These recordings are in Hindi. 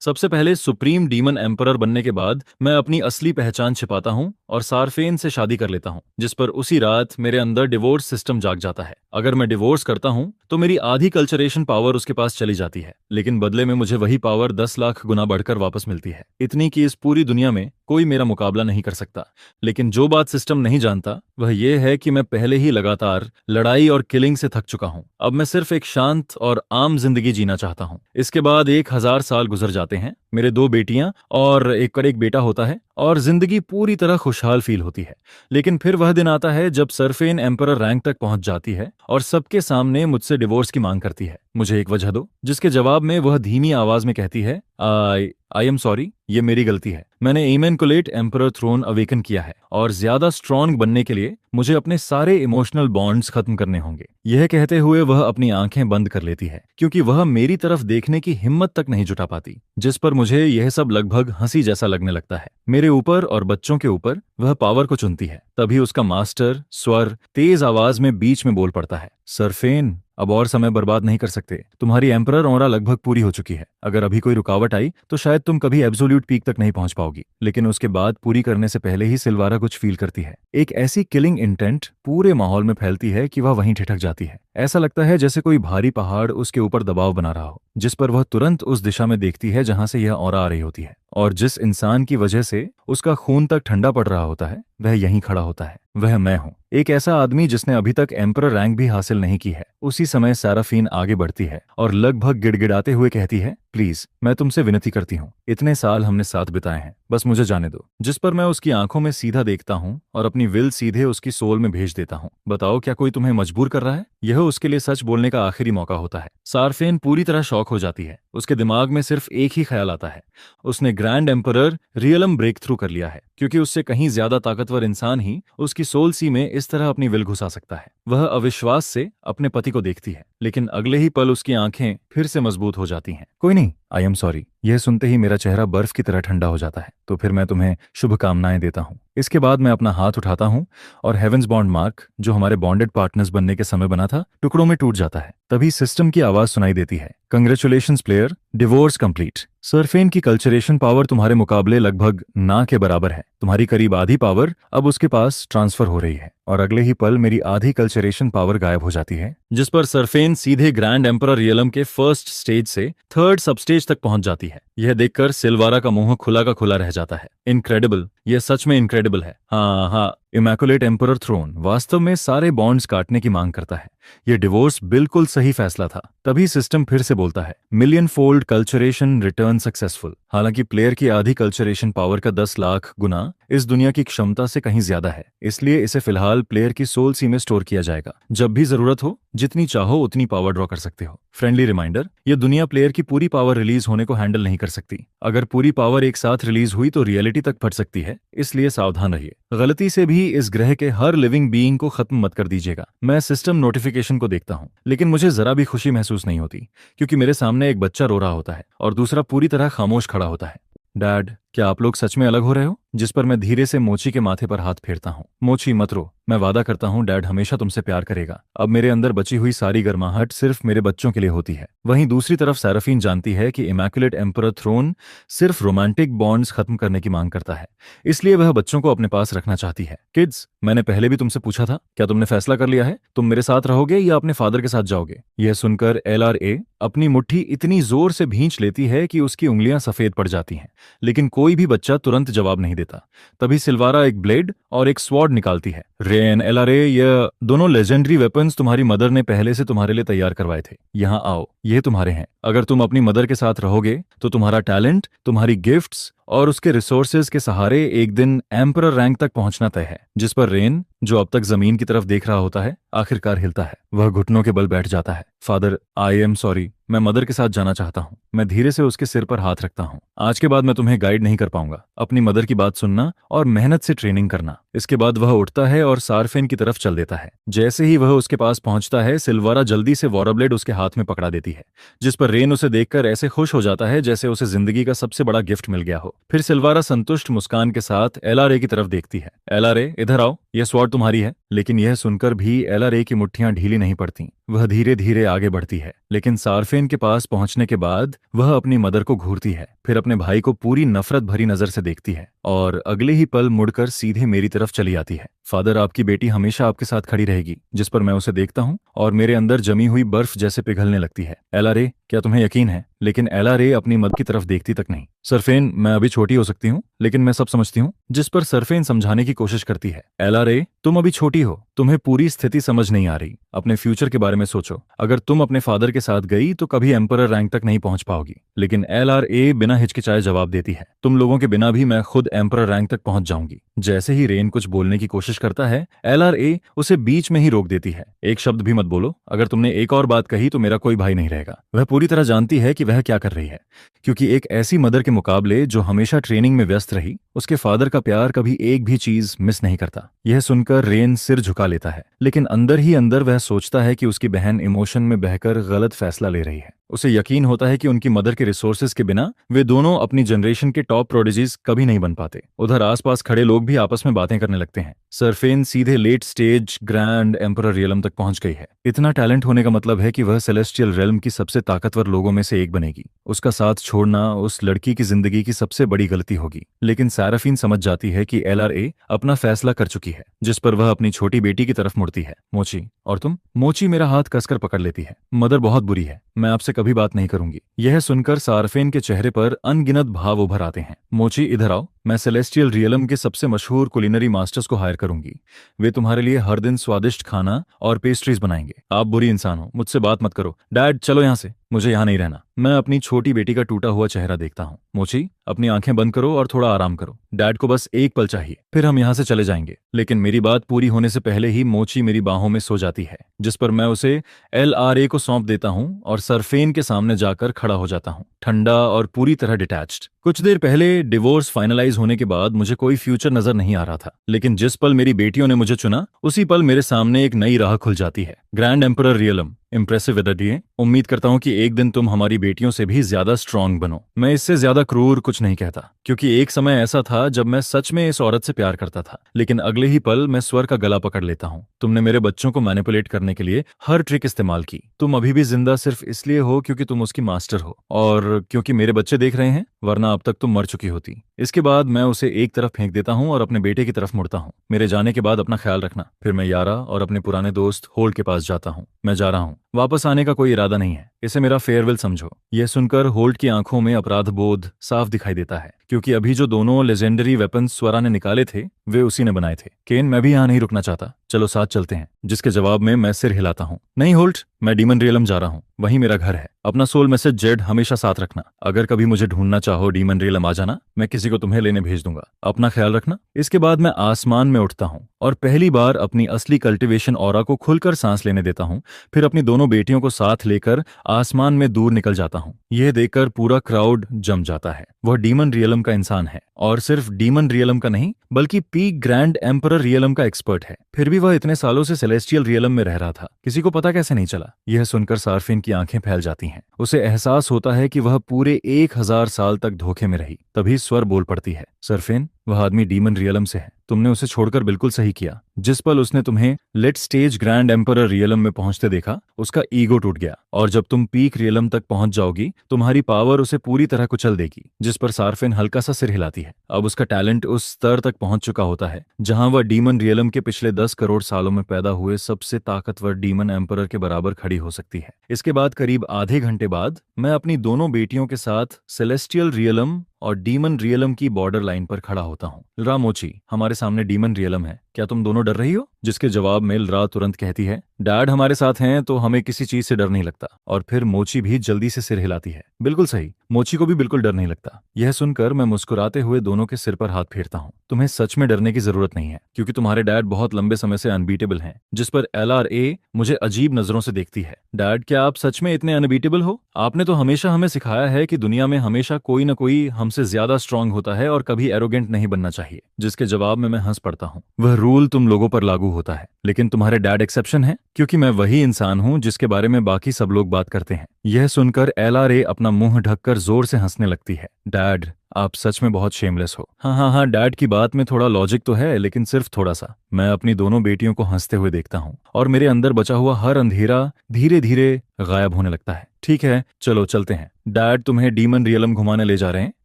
सबसे पहले सुप्रीम डीमन एम्परर बनने के बाद मैं अपनी असली पहचान छिपाता हूँ और सारफेन से शादी कर लेता हूँ, जिस पर उसी रात मेरे अंदर डिवोर्स सिस्टम जाग जाता है। अगर मैं डिवोर्स करता हूँ तो मेरी आधी कल्चरेशन पावर उसके पास चली जाती है, लेकिन बदले में मुझे वही पावर 10 लाख गुना बढ़कर वापस मिलती है। इतनी कि इस पूरी दुनिया में कोई मेरा मुकाबला नहीं कर सकता। लेकिन जो बात सिस्टम नहीं जानता वह यह है कि मैं पहले ही लगातार लड़ाई और किलिंग से थक चुका हूँ। अब मैं सिर्फ एक शांत और आम जिंदगी जीना चाहता हूँ। इसके बाद 1000 साल गुजर जाते हैं, मेरे 2 बेटियां और एक बेटा होता है और जिंदगी पूरी तरह खुशहाल फील होती है। लेकिन फिर वह दिन आता है जब सरफेन एम्परर रैंक तक पहुंच जाती है और सबके सामने मुझसे डिवोर्स की मांग करती है। मुझे एक वजह दो। जिसके जवाब में वह धीमी आवाज में कहती है, आई एम सॉरी, ये मेरी गलती है। मैंने इमैन्युलेट एम्परर थ्रोन अवेकन किया है और ज्यादा स्ट्रांग बनने के लिए मुझे अपने सारे इमोशनल बॉन्ड्स खत्म करने होंगे। यह कहते हुए वह अपनी आंखें बंद कर लेती है, क्योंकि वह मेरी तरफ देखने की हिम्मत तक नहीं जुटा पाती, जिस पर मुझे यह सब लगभग हंसी जैसा लगने लगता है। मेरे ऊपर और बच्चों के ऊपर वह पावर को चुनती है। तभी उसका मास्टर स्वर तेज आवाज में बीच में बोल पड़ता है, सरफेन, अब और समय बर्बाद नहीं कर सकते। तुम्हारी एम्परर ऑरा लगभग पूरी हो चुकी है। अगर अभी कोई रुकावट आई तो शायद तुम कभी एब्सोल्यूट पीक तक नहीं पहुंच पाओगी। लेकिन उसके बाद पूरी करने से पहले ही सिल्वारा कुछ फील करती है। एक ऐसी किलिंग इंटेंट पूरे माहौल में फैलती है कि वह वहीं ठिठक जाती है। ऐसा लगता है जैसे कोई भारी पहाड़ उसके ऊपर दबाव बना रहा हो, जिस पर वह तुरंत उस दिशा में देखती है जहां से यह ऑरा आ रही होती है। और जिस इंसान की वजह से उसका खून तक ठंडा पड़ रहा होता है वह यहीं खड़ा होता है। वह मैं हूं, एक ऐसा आदमी जिसने अभी तक एम्परर रैंक भी हासिल नहीं की है। उसी समय साराफीन आगे बढ़ती है और लगभग गिड़गिड़ाते हुए कहती है, प्लीज, मैं तुमसे विनती करती हूँ, इतने साल हमने साथ बिताए हैं, बस मुझे जाने दो। जिस पर मैं उसकी आंखों में सीधा देखता हूँ और अपनी विल सीधे उसकी सोल में भेज देता हूँ। बताओ, क्या कोई तुम्हें मजबूर कर रहा है? यह उसके लिए सच बोलने का आखिरी मौका होता है। सारफेन पूरी तरह शॉक हो जाती है। उसके दिमाग में सिर्फ एक ही ख्याल आता है, उसने grand emperor realm break through कर लिया है, क्योंकि उससे कहीं ज्यादा ताकतवर इंसान ही उसकी सोल सी में इस तरह अपनी विल घुसा सकता है। वह अविश्वास से अपने पति को देखती है, लेकिन अगले ही पल उसकी आंखें फिर से मजबूत हो जाती हैं। कोई नहीं, आई एम सॉरी। यह सुनते ही मेरा चेहरा बर्फ की तरह ठंडा हो जाता है। तो फिर मैं तुम्हें शुभकामनाएं देता हूं। इसके बाद मैं अपना हाथ उठाता हूं और हेवेंस बॉन्ड मार्क, जो हमारे बॉन्डेड पार्टनर्स बनने के समय बना था, टुकड़ों में टूट जाता है। तभी सिस्टम की आवाज सुनाई देती है, congratulations player, divorce complete. Sherfane की कल्चरेशन पावर तुम्हारे मुकाबले लगभग ना के बराबर है। तुम्हारी करीब आधी पावर अब उसके पास ट्रांसफर हो रही है और अगले ही पल मेरी आधी कल्चरेशन पावर गायब हो जाती है, जिस पर सरफेन सीधे ग्रैंड एम्परर रियलम के फर्स्ट स्टेज से थर्ड सब स्टेज तक पहुंच जाती है। यह देखकर सिल्वारा का मुंह खुला का खुला रह जाता है। इनक्रेडिबल, यह सच में इनक्रेडिबल है। हाँ, इमैकुलेट एम्परर थ्रोन वास्तव में सारे बॉन्ड्स काटने की मांग करता है। यह डिवोर्स बिल्कुल सही फैसला था। तभी सिस्टम फिर से बोलता है, million fold culturation return successful. हालांकि प्लेयर की आधी कल्चरेशन पावर का 10 लाख गुना इस दुनिया की क्षमता से कहीं ज्यादा है, इसलिए इसे फिलहाल प्लेयर की सोल सी में स्टोर किया जाएगा। जब भी जरूरत हो, जितनी चाहो उतनी पावर ड्रॉ कर सकते हो। फ्रेंडली रिमाइंडर, यह दुनिया प्लेयर की पूरी पावर रिलीज होने को हैंडल नहीं कर सकती। अगर पूरी पावर एक साथ रिलीज हुई तो रियलिटी तक फट सकती है, इसलिए सावधान रहिए। गलती से भी इस ग्रह के हर लिविंग बीइंग को खत्म मत कर दीजिएगा। मैं सिस्टम नोटिफिकेशन को देखता हूँ, लेकिन मुझे जरा भी खुशी महसूस नहीं होती, क्योंकि मेरे सामने एक बच्चा रो रहा होता है और दूसरा पूरी तरह खामोश खड़ा होता है। डैड, क्या आप लोग सच में अलग हो रहे हो? जिस पर मैं धीरे से मोची के माथे पर हाथ फेरता हूँ। मोची, मत रो, मैं वादा करता हूँ डैड हमेशा तुमसे प्यार करेगा। अब मेरे अंदर बची हुई सारी गर्माहट सिर्फ मेरे बच्चों के लिए होती है। वहीं दूसरी तरफ सैराफीन जानती है कि इमैकुलेट एम्परर थ्रोन सिर्फ रोमांटिक बॉन्ड्स खत्म करने की मांग करता है, इसलिए वह बच्चों को अपने पास रखना चाहती है। किड्स, मैंने पहले भी तुमसे पूछा था, क्या तुमने फैसला कर लिया है? तुम मेरे साथ रहोगे या अपने फादर के साथ जाओगे? यह सुनकर LRA अपनी मुट्ठी इतनी जोर से भींच लेती है कि उसकी उंगलियां सफेद पड़ जाती हैं, लेकिन कोई भी बच्चा तुरंत जवाब नहीं देता। तभी सिल्वारा एक ब्लेड और एक स्वॉर्ड निकालती है। रेन, LRA, ये दोनों लेजेंडरी वेपन्स तुम्हारी मदर ने पहले से तुम्हारे लिए तैयार करवाए थे। यहाँ आओ, ये तुम्हारे हैं। अगर तुम अपनी मदर के साथ रहोगे तो तुम्हारा टैलेंट, तुम्हारी गिफ्ट्स और उसके रिसोर्सेज के सहारे एक दिन एम्परर रैंक तक पहुंचना तय है। जिस पर रेन, जो अब तक जमीन की तरफ देख रहा होता है, आखिरकार हिलता है। वह घुटनों के बल बैठ जाता है। फादर, आई एम सॉरी, मैं मदर के साथ जाना चाहता हूँ। मैं धीरे से उसके सिर पर हाथ रखता हूँ। आज के बाद मैं तुम्हें गाइड नहीं कर पाऊंगा। अपनी मदर की बात सुनना और मेहनत से ट्रेनिंग करना। इसके बाद वह उठता है और सारफेन की तरफ चल देता है। जैसे ही वह उसके पास पहुंचता है, सिल्वारा जल्दी से वॉरब्लेड उसके हाथ में पकड़ा देती है, जिस पर रेन उसे देखकर ऐसे खुश हो जाता है जैसे उसे जिंदगी का सबसे बड़ा गिफ्ट मिल गया हो। फिर सिल्वारा संतुष्ट मुस्कान के साथ LRA की तरफ देखती है। LRA, इधर आओ, यह स्वॉर्ड तुम्हारी है। लेकिन यह सुनकर भी एलआरए की मुट्ठियां ढीली नहीं पड़ती। वह धीरे धीरे आगे बढ़ती है, लेकिन सार्फेन के पास पहुंचने के बाद वह अपनी मदर को घूरती है, फिर अपने भाई को पूरी नफरत भरी नजर से देखती है और अगले ही पल मुड़कर सीधे मेरी तरफ चली आती है। फादर, आपकी बेटी हमेशा आपके साथ खड़ी रहेगी। जिस पर मैं उसे देखता हूँ और मेरे अंदर जमी हुई बर्फ जैसे पिघलने लगती है। एलआरए, क्या तुम्हें यकीन है? लेकिन एलआरए अपनी मदर की तरफ देखती तक नहीं। सरफेन, मैं अभी छोटी हो सकती हूँ, लेकिन मैं सब समझती हूँ। जिस पर सरफेन समझाने की कोशिश करती है। एलआरए, तुम अभी छोटी हो, तुम्हें पूरी स्थिति समझ नहीं आ रही। अपने फ्यूचर के बारे में सोचो। अगर तुम अपने फादर के साथ गई तो कभी एम्परर रैंक तक नहीं पहुंच पाओगी। लेकिन एलआरए बिना हिचकिचाए जवाब देती है, तुम लोगों के बिना भी मैं खुद एम्परर रैंक तक पहुंच जाऊंगी। जैसे ही रेन कुछ बोलने की कोशिश करता है, एलआरए उसे बीच में ही रोक देती है। एक शब्द भी मत बोलो। अगर तुमने एक और बात कही तो मेरा कोई भाई नहीं रहेगा। वह पूरी तरह जानती है कि वह क्या कर रही है, क्योंकि एक ऐसी मदर के मुकाबले जो हमेशा ट्रेनिंग में व्यस्त रही, उसके फादर का प्यार कभी एक भी चीज मिस नहीं करता। यह सुनकर रेन सिर झुका लेता है, लेकिन अंदर ही अंदर वह सोचता है कि उसकी बहन इमोशन में बहकर गलत फैसला ले रही है। उसे यकीन होता है कि उनकी मदर के रिसोर्सेज के बिना वे दोनों अपनी जनरेशन के टॉप प्रोडिजीज कभी नहीं बन पाते। उधर आसपास खड़े लोग भी आपस में बातें करने लगते हैं। सरफेन सीधे late stage grand emperor realm तक पहुंच गई है। इतना टैलेंट होने का मतलब है कि वह सेलेस्टियल रेल्म की सबसे ताकतवर लोगों में से एक बनेगी। उसका साथ छोड़ना उस लड़की की जिंदगी की सबसे बड़ी गलती होगी। लेकिन सैराफीन समझ जाती है कि एलआरए अपना फैसला कर चुकी है, जिस पर वह अपनी छोटी बेटी की तरफ मुड़ती है। मोची, और तुम? मोची मेरा हाथ कसकर पकड़ लेती है। मदर बहुत बुरी है, मैं आपसे कभी बात नहीं करूंगी। यह सुनकर सार्फेन के चेहरे पर अनगिनत भाव उभर आते हैं। मोची, इधर आओ। मैं सेलेस्टियल रियलम के सबसे मशहूर कुलिनरी मास्टर्स को हायर करूंगी। वे तुम्हारे लिए हर दिन स्वादिष्ट खाना और पेस्ट्रीज बनाएंगे। आप बुरी इंसान हो, मुझसे बात मत करो। डैड, चलो यहाँ से, मुझे यहाँ नहीं रहना। मैं अपनी छोटी बेटी का टूटा हुआ चेहरा देखता हूँ। मोची, अपनी आंखें बंद करो और थोड़ा आराम करो। डैड को बस एक पल चाहिए, फिर हम यहाँ से चले जाएंगे। लेकिन मेरी बात पूरी होने से पहले ही मोची मेरी बाहों में सो जाती है, जिस पर मैं उसे एलआरए को सौंप देता हूँ और सरफेन के सामने जाकर खड़ा हो जाता हूँ, ठंडा और पूरी तरह डिटैच्ड। कुछ देर पहले डिवोर्स फाइनलाइज होने के बाद मुझे कोई फ्यूचर नजर नहीं आ रहा था, लेकिन जिस पल मेरी बेटियों ने मुझे चुना, उसी पल मेरे सामने एक नई राह खुल जाती है। ग्रैंड एम्परर रियलम, इम्प्रेसिव एडडिए। उम्मीद करता हूँ कि एक दिन तुम हमारी बेटियों से भी ज्यादा स्ट्रांग बनो। मैं इससे ज्यादा क्रूर कुछ नहीं कहता, क्योंकि एक समय ऐसा था जब मैं सच में इस औरत से प्यार करता था, लेकिन अगले ही पल मैं स्वर का गला पकड़ लेता हूँ। तुमने मेरे बच्चों को मैनिपुलेट करने के लिए हर ट्रिक इस्तेमाल की। तुम अभी भी जिंदा सिर्फ इसलिए हो क्योंकि तुम उसकी मास्टर हो, और क्योंकि मेरे बच्चे देख रहे हैं, वरना अब तक तुम मर चुकी होती। इसके बाद मैं उसे एक तरफ फेंक देता हूँ और अपने बेटे की तरफ मुड़ता हूँ। मेरे जाने के बाद अपना ख्याल रखना। फिर मैं यारा और अपने पुराने दोस्त होल्ड के पास जाता हूँ। मैं जा रहा हूँ, वापस आने का कोई इरादा नहीं है। इसे मेरा फेयरवेल समझो। यह सुनकर होल्ट की आंखों में अपराध बोध साफ दिखाई देता है, क्योंकि अभी जो दोनों लेजेंडरी वेपन्स स्वरा ने निकाले थे, वे उसी ने बनाए थे। केन, मैं भी यहाँ नहीं रुकना चाहता, चलो साथ चलते हैं। जिसके जवाब में मैं सिर हिलाता हूँ। नहीं होल्ट, मैं डीमन रियलम जा रहा हूँ, वहीं मेरा घर है। अपना सोल मैसेज जेड हमेशा साथ रखना। अगर कभी मुझे ढूंढना चाहो डीमन रियलम आ जाना, मैं किसी को तुम्हें लेने भेज दूंगा। अपना ख्याल रखना। इसके बाद मैं आसमान में उठता हूँ और पहली बार अपनी असली कल्टिवेशन ऑरा को खुलकर सांस लेने देता हूँ। फिर अपनी दोनों बेटियों को साथ लेकर आसमान में दूर निकल जाता हूँ। यह देखकर पूरा क्राउड जम जाता है। वह डीमन रियलम का इंसान है, और सिर्फ डीमन रियलम का नहीं, बल्कि पीक ग्रैंड एम्परर रियलम का एक्सपर्ट है। फिर भी वह इतने सालों से सेलेस्टियल रियलम में रह रहा था, किसी को पता कैसे नहीं चला? यह सुनकर सार्फिन की आंखें फैल जाती हैं। उसे एहसास होता है कि वह पूरे 1000 साल तक धोखे में रही। तभी स्वर बोल पड़ती है। सरफेन, वह आदमी डीमन रियलम से है। तुमने उसे छोड़कर बिल्कुल सही किया। जिस पल उसने तुम्हें late stage grand emperor realm में पहुंचते देखा, उसका ईगो टूट गया, और जब तुम पीक रियलम तक पहुंच जाओगी, तुम्हारी पावर उसे पूरी तरह कुचल देगी। जिस पर सार्फिन हल्का सा सिर हिलाती है। अब उसका टैलेंट उस स्तर तक पहुंच चुका होता है जहां वह डीमन रियलम के पिछले 10 करोड़ सालों में पैदा हुए सबसे ताकतवर डीमन एम्परर के बराबर खड़ी हो सकती है। इसके बाद करीब आधे घंटे बाद मैं अपनी दोनों बेटियों के साथ सेलेस्टियल रियलम और डीमन रियलम की बॉर्डर लाइन पर खड़ा होता हूँ। लरा, मोची, हमारे सामने डीमन रियलम है, क्या तुम दोनों डर रही हो? जिसके जवाब में लरा तुरंत कहती है, डैड हमारे साथ हैं तो हमें किसी चीज से डर नहीं लगता। और फिर मोची भी जल्दी से सिर हिलाती है। बिल्कुल सही, मोची को भी बिल्कुल डर नहीं लगता। यह सुनकर मैं मुस्कुराते हुए दोनों के सिर पर हाथ फेरता हूँ। तुम्हें सच में डरने की जरूरत नहीं है, क्योंकि तुम्हारे डैड बहुत लंबे समय से अनबीटेबल हैं। जिस पर एलआरए मुझे अजीब नजरों से देखती है। डैड, क्या आप सच में इतने अनबीटेबल हो? आपने तो हमेशा हमें सिखाया है कि दुनिया में हमेशा कोई न कोई हमसे ज्यादा स्ट्रांग होता है और कभी एरोगेंट नहीं बनना चाहिए। जिसके जवाब में मैं हंस पड़ता हूँ। वह रूल तुम लोगों पर लागू होता है, लेकिन तुम्हारे डैड एक्सेप्शन है, क्योंकि मैं वही इंसान हूँ जिसके बारे में बाकी सब लोग बात करते हैं। यह सुनकर एलआरए अपना मुंह ढककर जोर से हंसने लगती है। डैड, आप सच में बहुत शेमलेस हो। हाँ हाँ हाँ, डैड की बात में थोड़ा लॉजिक तो है, लेकिन सिर्फ थोड़ा सा। मैं अपनी दोनों बेटियों को हंसते हुए देखता हूँ और मेरे अंदर बचा हुआ हर अंधेरा धीरे धीरे गायब होने लगता है। ठीक है, चलो चलते हैं। डैड तुम्हें डीमन रियलम घुमाने ले जा रहे हैं,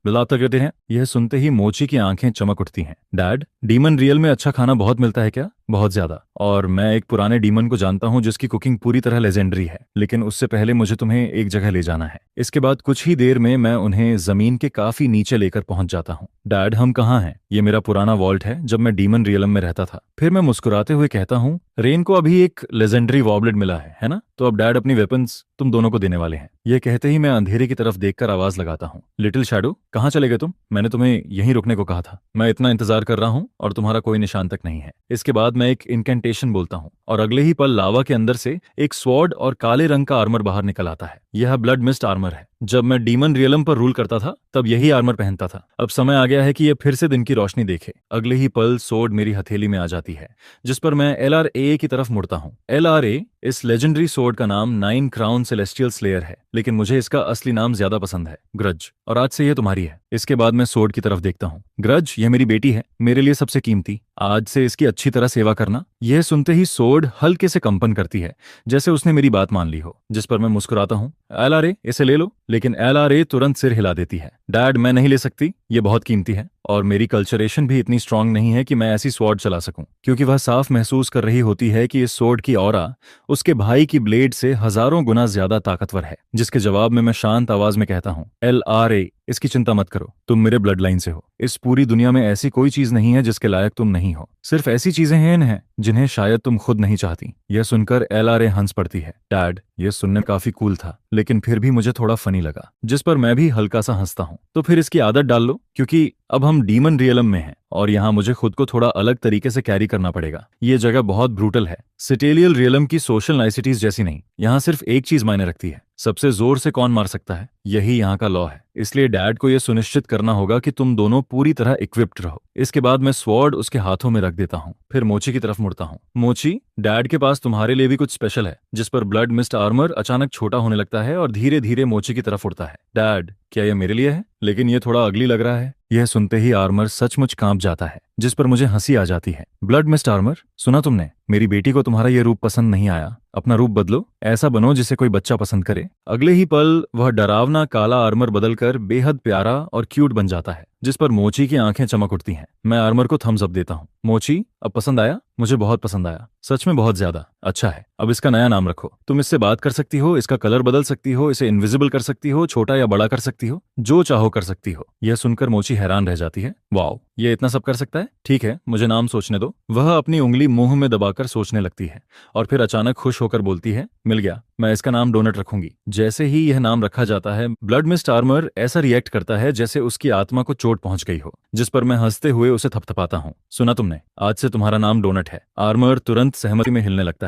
बुलाता कहते हैं। यह सुनते ही मोची की आंखें चमक उठती हैं। डैड, डीमन रियल में अच्छा खाना बहुत मिलता है क्या? बहुत ज्यादा। और मैं एक पुराने डीमन को जानता हूँ जिसकी कुकिंग पूरी तरह लेजेंडरी है, लेकिन उससे पहले मुझे तुम्हें एक जगह ले जाना है। इसके बाद कुछ ही देर में मैं उन्हें जमीन के काफी नीचे लेकर पहुंच जाता हूँ। डैड, हम कहाँ हैं? ये मेरा पुराना वॉल्ट है जब मैं डीमन रियलम में रहता था। फिर मैं मुस्कुराते हुए कहता हूँ, रेन को अभी एक लेजेंडरी वॉबलेट मिला है ना? तो अब डैड अपनी वेपन्स तुम दोनों को देने वाले हैं। यह कहते ही मैं अंधेरे की तरफ देखकर आवाज लगाता हूँ, लिटिल शैडो, कहाँ चले गए तुम? मैंने तुम्हें यहीं रुकने को कहा था। मैं इतना इंतजार कर रहा हूँ और तुम्हारा कोई निशान तक नहीं है। इसके बाद मैं एक इनकेंटेशन बोलता हूँ और अगले ही पल लावा के अंदर से एक स्वॉर्ड और काले रंग का आर्मर बाहर निकल आता है। यह ब्लड मिस्ट आर्मर है। जब मैं डीमन रियलम पर रूल करता था तब यही आर्मर पहनता था। अब समय आ गया है कि यह फिर से दिन की रोशनी देखे। अगले ही पल सोर्ड मेरी हथेली में आ जाती है, जिस पर मैं LRA की तरफ मुड़ता हूँ। LRA, इस लेजेंडरी सोर्ड का नाम 9 क्राउन सेलेस्टियल स्लेयर है, लेकिन मुझे इसका असली नाम ज्यादा पसंद है, ग्रज। और आज से यह तुम्हारी है। इसके बाद मैं सोर्ड की तरफ देखता हूँ। ग्रज, यह मेरी बेटी है, मेरे लिए सबसे कीमती। आज से इसकी अच्छी तरह सेवा करना। यह सुनते ही सोर्ड हल्के से कंपन करती है, जैसे उसने मेरी बात मान ली हो, जिस पर मैं मुस्कुराता हूँ। LRA, इसे ले लो। लेकिन LRA तुरंत सिर हिला देती है। डैड, मैं नहीं ले सकती, ये बहुत कीमती है और मेरी कल्चरेशन भी इतनी स्ट्रांग नहीं है कि मैं ऐसी स्वॉर्ड चला सकूं। क्योंकि वह साफ महसूस कर रही होती है कि इस स्वॉर्ड की ऑरा उसके भाई की ब्लेड से हजारों गुना ज्यादा ताकतवर है। जिसके जवाब में मैं शांत आवाज में कहता हूँ, LRA, इसकी चिंता मत करो, तुम मेरे ब्लड लाइन से हो। इस पूरी दुनिया में ऐसी कोई चीज नहीं है जिसके लायक तुम नहीं हो। सिर्फ ऐसी चीजें हैं जिन्हें शायद तुम खुद नहीं चाहती। यह सुनकर LRA हंस पड़ती है। डैड, यह सुनने में काफी कूल था, लेकिन फिर भी मुझे थोड़ा फनी लगा, जिस पर मैं भी हल्का सा हंसता हूँ। तो फिर इसकी आदत डाल लो, क्योंकि अब हम डीमन रियलम में हैं और यहाँ मुझे खुद को थोड़ा अलग तरीके से कैरी करना पड़ेगा। ये जगह बहुत ब्रूटल है, सिटेलियल रियलम की सोशल नाइसिटीज जैसी नहीं। यहाँ सिर्फ एक चीज मायने रखती है, सबसे जोर से कौन मार सकता है। यही यहाँ का लॉ है। इसलिए डैड को यह सुनिश्चित करना होगा कि तुम दोनों पूरी तरह इक्विप्ड रहो। इसके बाद मैं स्वॉर्ड उसके हाथों में रख देता हूँ। फिर मोची की तरफ मुड़ता हूँ। मोची, डैड के पास तुम्हारे लिए भी कुछ स्पेशल है। जिस पर ब्लड मिस्ट आर्मर अचानक छोटा होने लगता है और धीरे धीरे मोची की तरफ उड़ता है। डैड, क्या यह मेरे लिए है? लेकिन यह थोड़ा अगली लग रहा है। यह सुनते ही आर्मर सचमुच कांप जाता है, जिस पर मुझे हंसी आ जाती है। ब्लड मिस्ट आर्मर, सुना तुमने? मेरी बेटी को तुम्हारा यह रूप पसंद नहीं आया। अपना रूप बदलो, ऐसा बनो जिसे कोई बच्चा पसंद करे। अगले ही पल वह डरावना काला आर्मर बदलकर बेहद प्यारा और क्यूट बन जाता है, जिस पर मोची की आंखें चमक उठती हैं। मैं आर्मर को थम्स अप देता हूँ। मोची, अब पसंद आया? मुझे बहुत पसंद आया, सच में बहुत ज्यादा अच्छा है। अब इसका नया नाम रखो। तुम इससे बात कर सकती हो, इसका कलर बदल सकती हो, इसे इनविजिबल कर सकती हो, छोटा या बड़ा कर सकती हो, जो चाहो कर सकती हो। यह सुनकर मोची हैरान रह जाती है। वाओ, ये इतना सब कर सकता है? ठीक है, मुझे नाम सोचने दो। वह अपनी उंगली मुंह में दबाकर सोचने लगती है और फिर अचानक खुश होकर बोलती है, मिल गया, मैं इसका नाम डोनट रखूंगी। जैसे ही यह नाम रखा जाता है, ब्लड मिस्ट आर्मर ऐसा रिएक्ट करता है जैसे उसकी आत्मा को चोट पहुंच गई हो, जिस पर मैं हंसते हुए उसे थपथपाता हूँ। सुना तुमने? आज से तुम्हारा नाम डोनट है। आर्मर तुरंत सहमति में हिलने लगता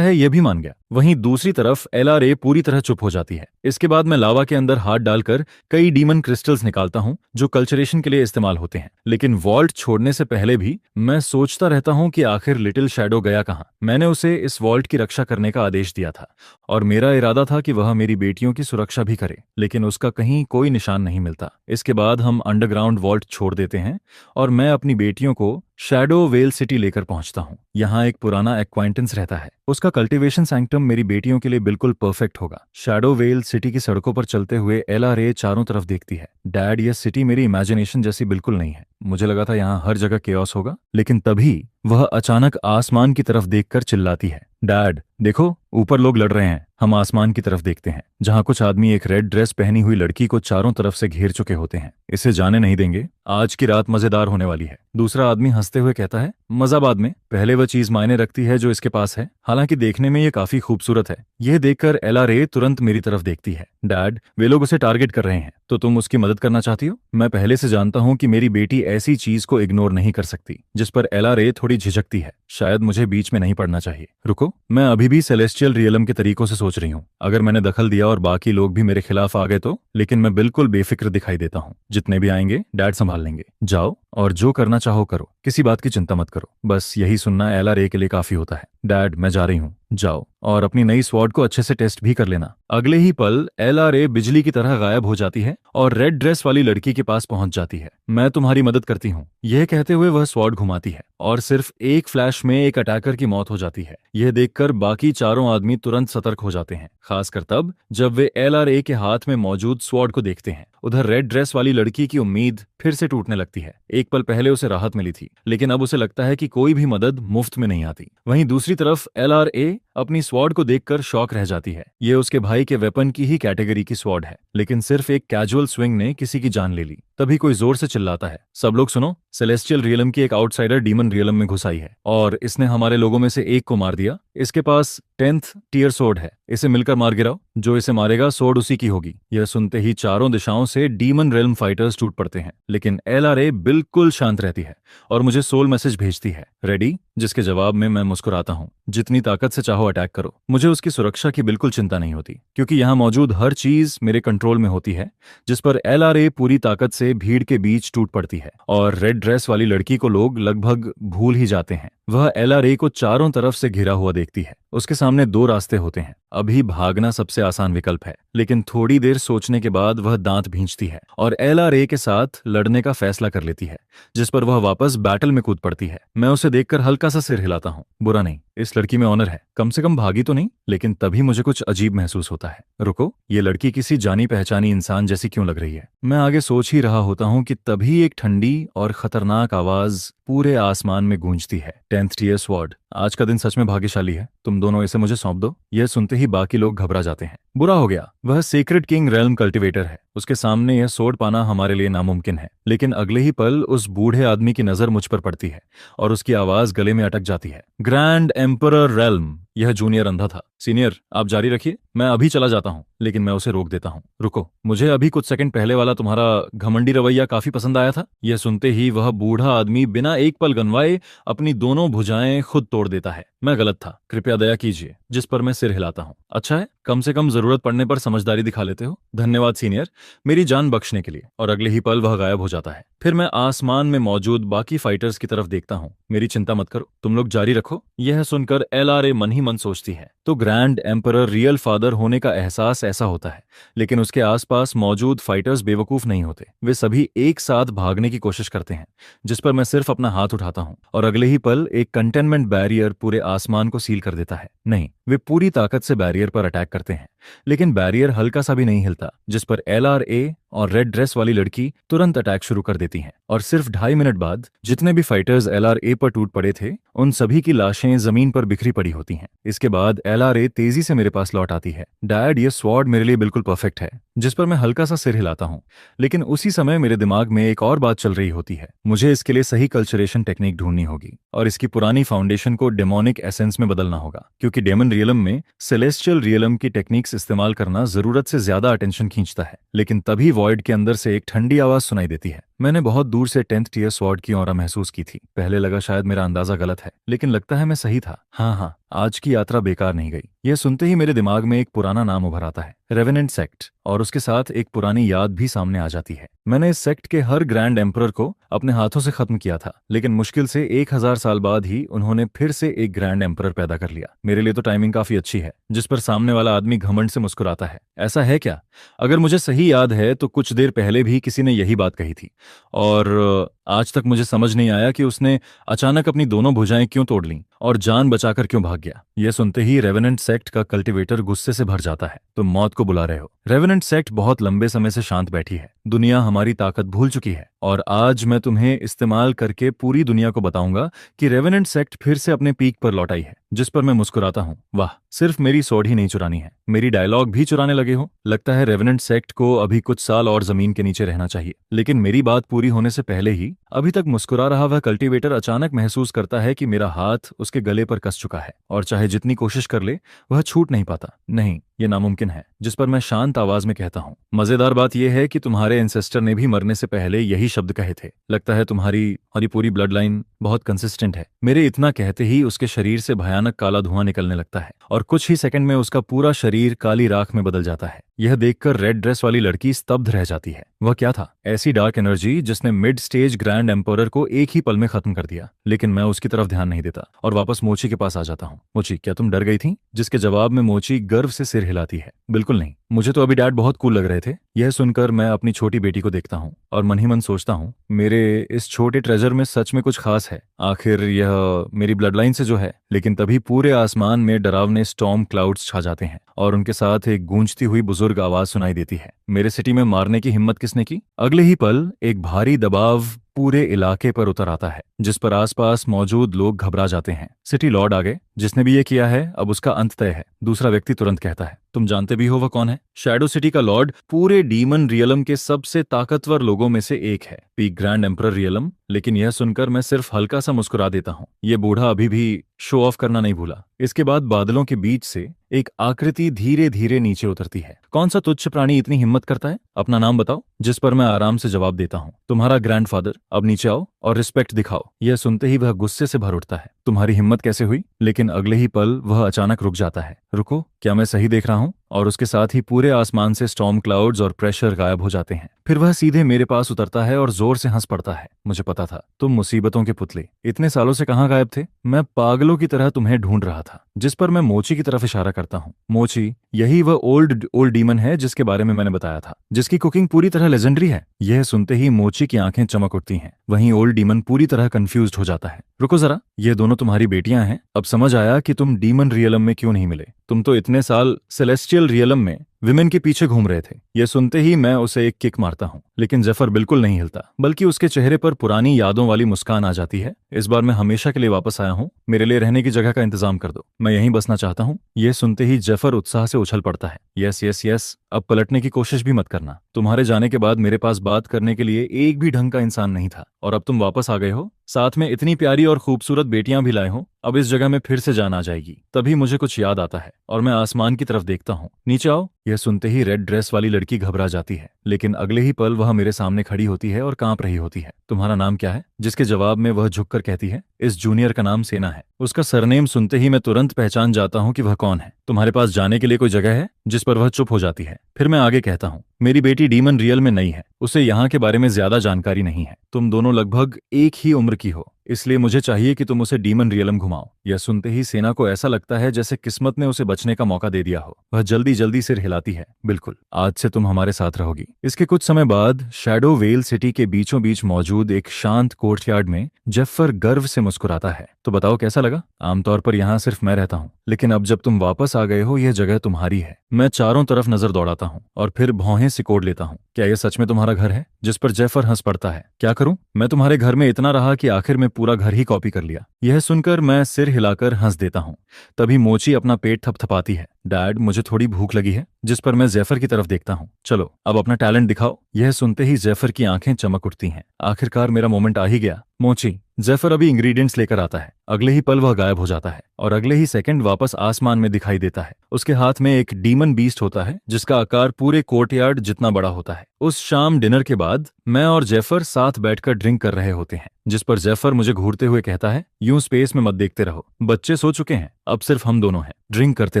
है यह भी मान गया। वहीं दूसरी तरफ LRA पूरी तरह चुप हो जाती है। इसके बाद मैं लावा के अंदर हाथ डालकर कई डीमन क्रिस्टल्स निकालता हूँ जो कल्चरेशन के लिए इस्तेमाल होते हैं। लेकिन वॉल्ट छोड़ने से पहले भी मैं सोचता रहता हूँ कि आखिर लिटिल शैडो गया कहाँ। मैंने उसे इस वॉल्ट की रक्षा करने का आदेश दिया था और मेरा इरादा था कि वह मेरी बेटियों की सुरक्षा भी करे, लेकिन उसका कहीं कोई निशान नहीं मिलता। इसके बाद हम अंडरग्राउंड वॉल्ट छोड़ देते हैं और मैं अपनी बेटियों को शैडो वेल सिटी लेकर पहुंचता हूं। यहाँ एक पुराना एक्वाइंटेंस रहता है। उसका कल्टीवेशन सैंक्टम मेरी बेटियों के लिए बिल्कुल परफेक्ट होगा। शैडो वेल सिटी की सड़कों पर चलते हुए LRA चारों तरफ देखती है। डैड, यह सिटी मेरी इमेजिनेशन जैसी बिल्कुल नहीं है। मुझे लगा था यहाँ हर जगह केओस होगा, लेकिन तभी वह अचानक आसमान की तरफ देखकर चिल्लाती है, डैड देखो, ऊपर लोग लड़ रहे हैं। हम आसमान की तरफ देखते हैं, जहां कुछ आदमी एक रेड ड्रेस पहनी हुई लड़की को चारों तरफ से घेर चुके होते हैं। इसे जाने नहीं देंगे, आज की रात मजेदार होने वाली है। दूसरा आदमी हंसते हुए कहता है, मजा बाद में, पहले वह चीज मायने रखती है जो इसके पास है। हालांकि देखने में यह काफी खूबसूरत है। यह देखकर LRA तुरंत मेरी तरफ देखती है। डैड, वे लोग उसे टारगेट कर रहे हैं, तो तुम उसकी मदद करना चाहती हो? मैं पहले से जानता हूं कि मेरी बेटी ऐसी चीज को इग्नोर नहीं कर सकती, जिस पर LRA थोड़ी झिझकती है। शायद मुझे बीच में नहीं पड़ना चाहिए। रुको, मैं अभी भी सेलेस्टियल रियलम के तरीकों से सोच रही हूँ। अगर मैंने दखल दिया और बाकी लोग भी मेरे खिलाफ आ गए तो? लेकिन मैं बिल्कुल बेफिक्र दिखाई देता हूँ। जितने भी आएंगे डैड संभाल लेंगे। जाओ और जो करना चाहो करो, किसी बात की चिंता मत करो। बस यही सुनना LRA के लिए काफी होता है। डैड, मैं जा रही हूँ, जाओ और अपनी नई स्वॉर्ड को अच्छे से टेस्ट भी कर लेना। अगले ही पल LRA बिजली की तरह गायब हो जाती है और रेड ड्रेस वाली लड़की के पास पहुंच जाती है। मैं तुम्हारी मदद करती हूँ, यह कहते हुए वह स्वॉर्ड घुमाती है और सिर्फ एक फ्लैश में एक अटैकर की मौत हो जाती है। यह देखकर बाकी चारों आदमी तुरंत सतर्क हो जाते हैं, खासकर तब जब वे LRA के हाथ में मौजूद स्वॉर्ड को देखते हैं। उधर रेड ड्रेस वाली लड़की की उम्मीद फिर से टूटने लगती है। एक पल पहले उसे राहत मिली थी, लेकिन अब उसे लगता है कि कोई भी मदद मुफ्त में नहीं आती। वहीं दूसरी तरफ LRA अपनी स्वॉर्ड को देखकर शॉक रह जाती है। ये उसके भाई के वेपन की ही कैटेगरी की स्वॉर्ड है, लेकिन सिर्फ एक कैजुअल स्विंग ने किसी की जान ले ली। तभी कोई जोर से चिल्लाता है, सब लोग सुनो, सेलेस्टियल रियलम की एक आउटसाइडर डीमन रियलम में घुस आई है और इसने हमारे लोगों में से एक को मार दिया। इसके पास 10th टियर सोर्ड है, इसे मिलकर मार गिराओ। जो इसे मारेगा सोर्ड उसी की होगी। यह सुनते ही चारों दिशाओं से डीमन रेल्म फाइटर्स टूट पड़ते हैं, लेकिन LRA बिल्कुल शांत रहती है और मुझे सोल मैसेज भेजती है, रेडी? जिसके जवाब में मैं मुस्कुराता हूँ। जितनी ताकत से चाहो अटैक करो, मुझे उसकी सुरक्षा की बिल्कुल चिंता नहीं होती, क्योंकि यहाँ मौजूद हर चीज मेरे कंट्रोल में होती है। जिस पर LRA पूरी ताकत से भीड़ के बीच टूट पड़ती है और रेड ड्रेस वाली लड़की को लोग लगभग भूल ही जाते हैं। वह LRA को चारों तरफ से घिरा हुआ देखती है। उसके सामने दो रास्ते होते हैं। अभी भागना सबसे आसान विकल्प है, लेकिन थोड़ी देर सोचने के बाद वह दांत भींचती है और LRA के साथ लड़ने का फैसला कर लेती है, जिस पर वह वापस बैटल में कूद पड़ती है। मैं उसे देखकर हल्का सा सिर हिलाता हूँ। बुरा नहीं, इस लड़की में ऑनर है, कम से कम भागी तो नहीं। लेकिन तभी मुझे कुछ अजीब महसूस होता है। रुको, ये लड़की किसी जानी पहचानी इंसान जैसी क्यों लग रही है? मैं आगे सोच ही रहा होता हूँ कि तभी एक ठंडी और खतरनाक आवाज पूरे आसमान में गूंजती है, 10th टियर स्वॉर्ड, आज का दिन सच में भाग्यशाली है, तुम दोनों इसे मुझे सौंप दो। यह सुनते ही बाकी लोग घबरा जाते हैं। बुरा हो गया, वह सीक्रेट किंग रेल्म कल्टिवेटर है, उसके सामने यह सोर्ड पाना हमारे लिए नामुमकिन है। लेकिन अगले ही पल उस बूढ़े आदमी की नजर मुझ पर पड़ती है और उसकी आवाज गले में अटक जाती है, ग्रैंड एम्परर रेल्म। यह जूनियर अंधा था। सीनियर, आप जारी रखिए, मैं अभी चला जाता हूँ। लेकिन मैं उसे रोक देता हूँ। रुको, मुझे अभी कुछ सेकंड पहले वाला तुम्हारा घमंडी रवैया काफी पसंद आया था। यह सुनते ही वह बूढ़ा आदमी बिना एक पल गनवाए अपनी दोनों भुजाएं खुद तोड़ देता है। मैं गलत था, कृपया दया कीजिए। जिस पर मैं सिर हिलाता हूँ। अच्छा है, कम से कम जरूरत पड़ने पर समझदारी दिखा लेते हो। धन्यवाद सीनियर, मेरी जान बख्शने के लिए। और अगले ही पल वह गायब हो जाता है। फिर मैं आसमान में मौजूद बाकी फाइटर्स की तरफ देखता हूँ। मेरी चिंता मत करो, तुम लोग जारी रखो। यह सुनकर LRA मन ही मन सोचती है, तो ग्रैंड एम्परर रियल फादर होने का एहसास ऐसा होता है। लेकिन उसके आसपास मौजूद फाइटर्स बेवकूफ नहीं होते। वे सभी एक साथ भागने की कोशिश करते हैं, जिस पर मैं सिर्फ अपना हाथ उठाता हूँ और अगले ही पल एक कंटेनमेंट बैरियर पूरे आसमान को सील कर देता है। नहीं, वे पूरी ताकत से बैरियर पर अटैक करते हैं, लेकिन बैरियर हल्का सा भी नहीं हिलता, जिस पर LRA और रेड ड्रेस वाली लड़की तुरंत अटैक शुरू कर देती हैं। और सिर्फ 2.5 मिनट बाद जितने भी फाइटर्स LRA पर टूट पड़े थे, उन सभी की लाशें जमीन पर बिखरी पड़ी होती हैं। इसके बाद LRA तेजी से मेरे पास लौट आती है। डैड, ये स्वॉर्ड मेरे लिए बिल्कुल परफेक्ट है। जिस पर मैं हल्का सा सिर हिलाता हूँ। लेकिन उसी समय मेरे दिमाग में एक और बात चल रही होती है। मुझे इसके लिए सही कल्चरेशन टेक्निक ढूंढनी होगी और इसकी पुरानी फाउंडेशन को डेमोनिक एसेंस में बदलना होगा, क्योंकि डेमन रियलम में सेलेस्टियल रियलम की टेक्निक्स इस्तेमाल करना जरूरत से ज्यादा अटेंशन खींचता है। लेकिन तभी वॉइड के अंदर से एक ठंडी आवाज सुनाई देती है। मैंने बहुत दूर से 10th टियर स्वॉर्ड की ऑरा महसूस की थी। पहले लगा शायद मेरा अंदाजा गलत है, लेकिन लगता है मैं सही था। हाँ, आज की यात्रा बेकार नहीं गई। यह सुनते ही मेरे दिमाग में एक पुराना नाम उभर आता है, रेवेनेंट सेक्ट, और उसके साथ एक पुरानी याद भी सामने आ जाती है। मैंने इस सेक्ट के हर ग्रैंड एम्परर को अपने हाथों से खत्म किया था, लेकिन मुश्किल से 1000 साल बाद ही उन्होंने फिर से एक ग्रैंड एम्परर पैदा कर लिया। मेरे लिए तो टाइमिंग काफी अच्छी है। जिस पर सामने वाला आदमी घमंड से मुस्कुराता है। ऐसा है क्या? अगर मुझे सही याद है तो कुछ देर पहले भी किसी ने यही बात कही थी, और आज तक मुझे समझ नहीं आया कि उसने अचानक अपनी दोनों भुजाएं क्यों तोड़ लीं और जान बचाकर क्यों भाग गया। यह सुनते ही रेवेनेंट सेक्ट का कल्टीवेटर गुस्से से भर जाता है। तुम मौत को बुला रहे हो। रेवेनेंट सेक्ट बहुत लंबे समय से शांत बैठी है। दुनिया हमारी ताकत भूल चुकी है, और आज मैं तुम्हें इस्तेमाल करके पूरी दुनिया को बताऊंगा कि रेवेनेंट सेक्ट फिर से अपने पीक पर लौट आई है। जिस पर मैं मुस्कुराता हूँ। वाह, सिर्फ मेरी सोड ही नहीं चुरानी है, मेरी डायलॉग भी चुराने लगे हो। लगता है रेवेनेंट सेक्ट को अभी कुछ साल और जमीन के नीचे रहना चाहिए। लेकिन मेरी बात पूरी होने से पहले ही अभी तक मुस्कुरा रहा वह कल्टीवेटर अचानक महसूस करता है कि मेरा हाथ उसके गले पर कस चुका है, और चाहे जितनी कोशिश कर ले वह छूट नहीं पाता। नहीं, ये नामुमकिन है। जिस पर मैं शांत आवाज में कहता हूँ, मजेदार बात यह है कि तुम्हारे एंसेस्टर ने भी मरने से पहले यही शब्द कहे थे। लगता है तुम्हारी पूरी ब्लड लाइन बहुत कंसिस्टेंट है। मेरे इतना कहते ही उसके शरीर से भयानक काला धुआं निकलने लगता है और कुछ ही सेकंड में उसका पूरा शरीर काली राख में बदल जाता है। यह देखकर रेड ड्रेस वाली लड़की स्तब्ध रह जाती है। वह क्या था? ऐसी डार्क एनर्जी टेक्नोलॉजी जिसने मिड स्टेज ग्रैंड एम्परर को एक ही पल में खत्म कर दिया, लेकिन मैं उसकी तरफ ध्यान नहीं देता और वापस मोची के पास आ जाता हूँ। मोची, क्या तुम डर गई थी? जिसके जवाब में मोची गर्व से सिर हिलाती है, बिल्कुल नहीं, मुझे तो अभी डैड बहुत कूल लग रहे थे। यह सुनकर मैं अपनी छोटी बेटी को देखता हूँ और मन ही मन सोचता हूँ, मेरे इस छोटे ट्रेजर में सच में कुछ खास है, आखिर यह मेरी ब्लड लाइन से जो है। लेकिन तभी पूरे आसमान में डरावने स्टॉर्म क्लाउड्स छा जाते हैं और उनके साथ एक गूंजती हुई बुजुर्ग आवाज सुनाई देती है। मेरे सिटी में मारने की हिम्मत किसने की? अगले ही पल एक भारी दबाव पूरे इलाके पर उतर आता है, जिस पर आसपास मौजूद लोग घबरा जाते हैं। सिटी लॉर्ड आ गए, जिसने भी ये किया है अब उसका अंत तय है, दूसरा व्यक्ति तुरंत कहता है। तुम जानते भी हो वह कौन है? शैडो सिटी का लॉर्ड, पूरे डीमन रियलम के सबसे ताकतवर लोगों में से एक है, पीक ग्रैंड एम्परर रियलम। लेकिन यह सुनकर मैं सिर्फ हल्का सा मुस्कुरा देता हूँ। ये बूढ़ा अभी भी शो ऑफ करना नहीं भूला। इसके बाद बादलों के बीच से एक आकृति धीरे धीरे नीचे उतरती है। कौन सा तुच्छ प्राणी इतनी हिम्मत करता है? अपना नाम बताओ। जिस पर मैं आराम से जवाब देता हूँ, तुम्हारा ग्रैंडफादर। अब नीचे आओ और रिस्पेक्ट दिखाओ। यह सुनते ही वह गुस्से से भर उठता है। तुम्हारी हिम्मत कैसे हुई? लेकिन अगले ही पल वह अचानक रुक जाता है। रुको, क्या मैं सही देख रहा हूँ? और उसके साथ ही पूरे आसमान से स्टॉर्म क्लाउड्स और प्रेशर गायब हो जाते हैं। फिर वह सीधे मेरे पास उतरता है और जोर से हंस पड़ता है। मुझे पता था, तुम मुसीबतों के पुतले इतने सालों से कहाँ गायब थे? मैं पागलों की तरह तुम्हें ढूंढ रहा था। जिस पर मैं मोची की तरफ इशारा करता हूँ। मोची, यही वह ओल्ड डीमन है जिसके बारे में मैंने बताया था, जिसकी कुकिंग पूरी तरह लेजेंडरी है। यह सुनते ही मोची की आंखें चमक उठती हैं। वहीं ओल्ड डीमन पूरी तरह कंफ्यूज्ड हो जाता है। रुको जरा, ये दोनों तुम्हारी बेटियां हैं? अब समझ आया कि तुम डीमन रियलम में क्यों नहीं मिले। तुम तो इतने साल सेलेस्टियल रियलम में विमेन के पीछे घूम रहे थे। यह सुनते ही मैं उसे एक किक मारता हूँ, लेकिन जेफर बिल्कुल नहीं हिलता, बल्कि उसके चेहरे पर पुरानी यादों वाली मुस्कान आ जाती है। इस बार मैं हमेशा के लिए वापस आया हूँ, मेरे लिए रहने की जगह का इंतजाम कर दो, मैं यहीं बसना चाहता हूँ। यह सुनते ही जेफर उत्साह से उछल पड़ता है। यस यस यस, अब पलटने की कोशिश भी मत करना। तुम्हारे जाने के बाद मेरे पास बात करने के लिए एक भी ढंग का इंसान नहीं था, और अब तुम वापस आ गए हो, साथ में इतनी प्यारी और खूबसूरत बेटियां भी लाए हो। अब इस जगह में फिर से जान आ जाएगी। तभी मुझे कुछ याद आता है और मैं आसमान की तरफ देखता हूँ। नीचे आओ। यह सुनते ही रेड ड्रेस वाली लड़की घबरा जाती है, लेकिन अगले ही पल वह मेरे सामने खड़ी होती है और कांप रही होती है। तुम्हारा नाम क्या है? जिसके जवाब में वह झुककर कहती है, इस जूनियर का नाम सेना है। उसका सरनेम सुनते ही मैं तुरंत पहचान जाता हूँ कि वह कौन है। तुम्हारे पास जाने के लिए कोई जगह है? जिस पर वह चुप हो जाती है। फिर मैं आगे कहता हूँ, मेरी बेटी डीमन रियल में नहीं है, उसे यहाँ के बारे में ज्यादा जानकारी नहीं है। तुम दोनों लगभग एक ही उम्र की हो, इसलिए मुझे चाहिए कि तुम उसे डीमन रियलम घुमाओ। यह सुनते ही सेना को ऐसा लगता है जैसे किस्मत ने उसे बचने का मौका दे दिया हो। वह जल्दी जल्दी सिर हिलाती है। बिल्कुल, आज से तुम हमारे साथ रहोगी। इसके कुछ समय बाद शैडो वेल सिटी के बीचों बीच मौजूद एक शांत कोर्टयार्ड में जेफर गर्व से मुस्कुराता है। तो बताओ कैसा लगा? आमतौर पर यहाँ सिर्फ मैं रहता हूँ, लेकिन अब जब तुम वापस आ गए हो, यह जगह तुम्हारी है। मैं चारों तरफ नजर दौड़ाता हूँ और फिर भौहें सिकोड़ लेता हूँ। क्या यह सच में तुम्हारा घर है? जिस पर जेफर हंस पड़ता है। क्या करूं? मैं तुम्हारे घर में इतना रहा कि आखिर में पूरा घर ही कॉपी कर लिया। यह सुनकर मैं सिर हिलाकर हंस देता हूँ। तभी मोची अपना पेट थपथपाती है। डैड, मुझे थोड़ी भूख लगी है। जिस पर मैं जेफर की तरफ देखता हूँ। चलो अब अपना टैलेंट दिखाओ। यह सुनते ही जेफर की आंखें चमक उठती हैं। आखिरकार मेरा मोमेंट आ ही गया। मोची, जेफर अभी इंग्रेडिएंट्स लेकर आता है। अगले ही पल वह गायब हो जाता है और अगले ही सेकंड वापस आसमान में दिखाई देता है। उसके हाथ में एक डीमन बीस्ट होता है जिसका आकार पूरे कोर्टयार्ड जितना बड़ा होता है। उस शाम डिनर के बाद मैं और जेफर साथ बैठकर ड्रिंक कर रहे होते हैं, जिस पर जेफर मुझे घूरते हुए कहता है, यूं स्पेस में मत देखते रहो, बच्चे सो चुके हैं, अब सिर्फ हम दोनों हैं, ड्रिंक करते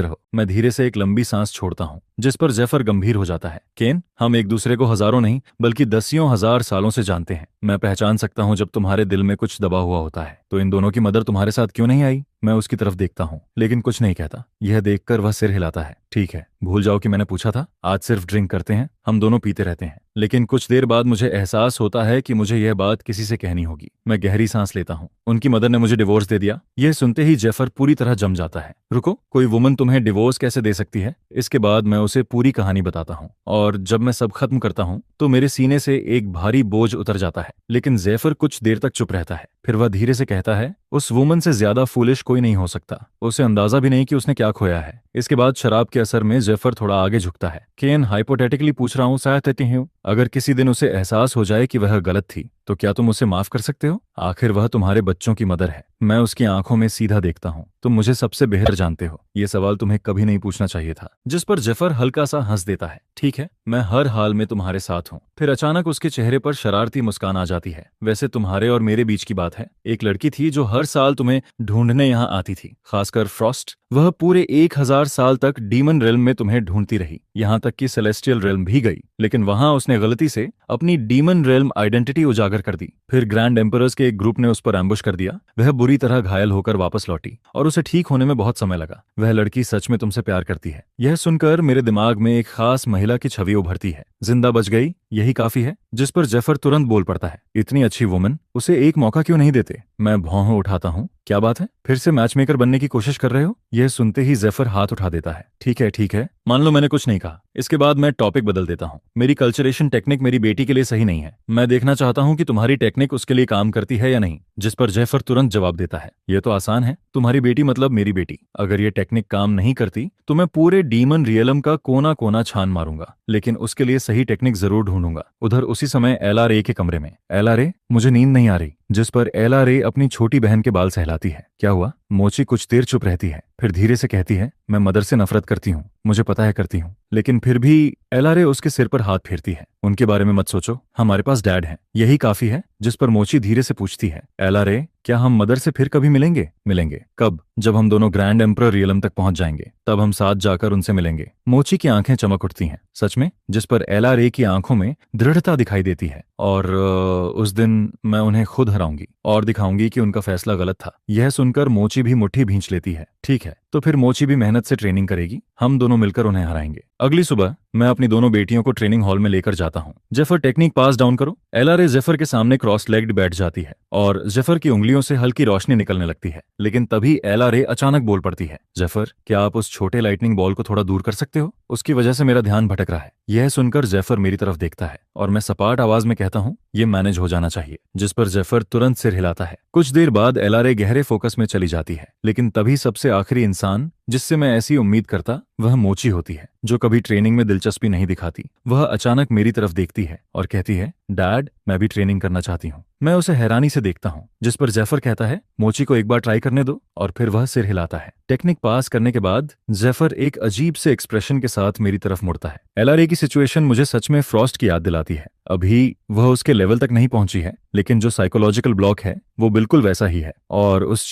रहो। मैं धीरे से एक लंबी सांस छोड़ता हूँ, जिस पर जेफर गंभीर हो जाता है। केन, हम एक दूसरे को हजारों नहीं बल्कि दसियों हजार सालों से जानते हैं। मैं पहचान सकता हूँ जब तुम्हारे दिल में कुछ दबा हुआ होता है। तो इन दोनों की मदर तुम्हारे साथ क्यों नहीं आई? मैं उसकी तरफ देखता हूँ, लेकिन कुछ नहीं कहता। यह देखकर वह सिर हिलाता है। ठीक है, भूल जाओ कि मैंने पूछा था। आज सिर्फ ड्रिंक करते हैं, हम दोनों पीते रहते हैं। लेकिन कुछ देर बाद मुझे एहसास होता है कि मुझे यह बात किसी से कहनी होगी। मैं गहरी सांस लेता हूँ। उनकी मदर ने मुझे डिवोर्स दे दिया। यह सुनते ही जेफर पूरी तरह जम जाता है। रुको, कोई वुमन तुम्हें डिवोर्स कैसे दे सकती है? इसके बाद मैं उसे पूरी कहानी बताता हूँ, और जब मैं सब खत्म करता हूँ तो मेरे सीने से एक भारी बोझ उतर जाता है। लेकिन जेफर कुछ देर तक चुप रहता है। फिर वह धीरे से कहता है, उस वुमन से ज्यादा फूलिश कोई नहीं हो सकता। उसे अंदाजा भी नहीं कि उसने क्या खोया है। इसके बाद शराब के असर में जेफर थोड़ा आगे झुकता है। केन, हाइपोथेटिकली पूछ रहा हूँ, शायद हूँ, अगर किसी दिन उसे एहसास हो जाए कि वह गलत थी, तो क्या तुम उसे माफ कर सकते हो? आखिर वह तुम्हारे बच्चों की मदर है। मैं उसकी आंखों में सीधा देखता हूँ। तुम मुझे सबसे बेहतर जानते हो। ये सवाल तुम्हें कभी नहीं पूछना चाहिए था। जिस पर जेफर हल्का सा हंस देता है। ठीक है, मैं हर हाल में तुम्हारे साथ हूँ। फिर अचानक उसके चेहरे पर शरारती मुस्कान आ जाती है। वैसे तुम्हारे और मेरे बीच की बात है। एक लड़की थी जो हर साल तुम्हें ढूंढने यहाँ आती थी, खासकर फ्रॉस्ट। वह पूरे 1000 साल तक डीमन रेल्म में तुम्हें ढूंढती रही, यहाँ तक कि सेलेस्टियल रेल्म भी गई, लेकिन वहां उसने गलती से अपनी डीमन रेल्म आइडेंटिटी उजागर कर दी। फिर ग्रैंड एम्परर्स के एक ग्रुप ने उस पर एम्बुश कर दिया। वह बुरी तरह घायल होकर वापस लौटी और उसे ठीक होने में बहुत समय लगा। वह लड़की सच में तुमसे प्यार करती है। यह सुनकर मेरे दिमाग में एक खास महिला की छवि उभरती है। जिंदा बच गई, यही काफी है। जिस पर जेफर तुरंत बोल पड़ता है, इतनी अच्छी वुमन, उसे एक मौका क्यों नहीं देते? मैं भौहों उठाता हूँ। क्या बात है, फिर से मैचमेकर बनने की कोशिश कर रहे हो? यह सुनते ही जेफर हाथ उठा देता है। ठीक है, मान लो मैंने कुछ नहीं कहा। इसके बाद मैं टॉपिक बदल देता हूँ। मेरी कल्चरेशन टेक्निक मेरी बेटी के लिए सही नहीं है। मैं देखना चाहता हूँ कि तुम्हारी टेक्निक उसके लिए काम करती है या नहीं। जिस पर जेफर तुरंत जवाब देता है, यह तो आसान है। तुम्हारी बेटी मतलब मेरी बेटी। अगर ये टेक्निक काम नहीं करती तो मैं पूरे डीमन रियलम का कोना कोना छान मारूंगा, लेकिन उसके लिए सही टेक्निक जरूर ढूंढूंगा। उधर उसी समय एलआरए के कमरे में, एलआरए, मुझे नींद नहीं आ रही। जिस पर एलआरए अपनी छोटी बहन के बाल सहलाती है। क्या हुआ? मोची कुछ देर चुप रहती है, फिर धीरे से कहती है, मैं मदर से नफरत करती हूँ। मुझे पता है करती हूँ, लेकिन फिर भी। एलआरए उसके सिर पर हाथ फेरती है। उनके बारे में मत सोचो, हमारे पास डैड है, यही काफी है। जिस पर मोची धीरे से पूछती है, एलआरए, क्या हम मदर से फिर कभी मिलेंगे? मिलेंगे? कब? जब हम दोनों ग्रैंड एम्परर रियलम तक पहुंच जाएंगे, तब हम साथ जाकर उनसे मिलेंगे। मोची की आंखें चमक उठती हैं। सच में? जिस पर एलआरए की आंखों में दृढ़ता दिखाई देती है। और उस दिन मैं उन्हें खुद हराऊंगी और दिखाऊंगी कि उनका फैसला गलत था। यह सुनकर मोची भी मुट्ठी भींच लेती है। ठीक है, तो फिर मोची भी मेहनत से ट्रेनिंग करेगी, हम दोनों मिलकर उन्हें हराएंगे। अगली सुबह मैं अपनी दोनों बेटियों को ट्रेनिंग हॉल में लेकर जाता हूँ। जेफर, टेक्निक पास डाउन करो। एलआरए जेफर के सामने क्रॉस लेग्ड बैठ जाती है और जेफर की उंगलियों से हल्की रोशनी निकलने लगती है। लेकिन तभी एलआरए अचानक बोल पड़ती है, जेफर, क्या आप उस छोटे लाइटनिंग बॉल को थोड़ा दूर कर सकते हो? उसकी वजह से मेरा ध्यान भटक रहा है। यह सुनकर जेफर मेरी तरफ देखता है और मैं सपाट आवाज में कहता हूँ, ये मैनेज हो जाना चाहिए। जिस पर जेफर तुरंत सिर हिलाता है। कुछ देर बाद एलआरए गहरे फोकस में चली जाती है, लेकिन तभी सबसे आखिरी इंसान जिससे मैं ऐसी उम्मीद करता, वह मोची होती है, जो कभी ट्रेनिंग में दिलचस्पी नहीं दिखाती। वह अचानक मेरी तरफ देखती है और कहती है, डैड, मैं भी ट्रेनिंग करना चाहती हूँ। मैं उसे हैरानी से देखता हूँ। जिस पर जेफर कहता है, मोची को एक बार ट्राई करने दो, और फिर वह सिर हिलाता है। टेक्निक पास करने के बाद जेफर एक अजीब से एक्सप्रेशन के साथ मेरी तरफ मुड़ता है। एलआरए की सिचुएशन मुझे सच में फ्रॉस्ट की याद दिलाती है। अभी वह उसके लेवल तक नहीं पहुंची है, लेकिन जो साइकोलॉजिकल ब्लॉक है वो बिल्कुल वैसा ही है, और उस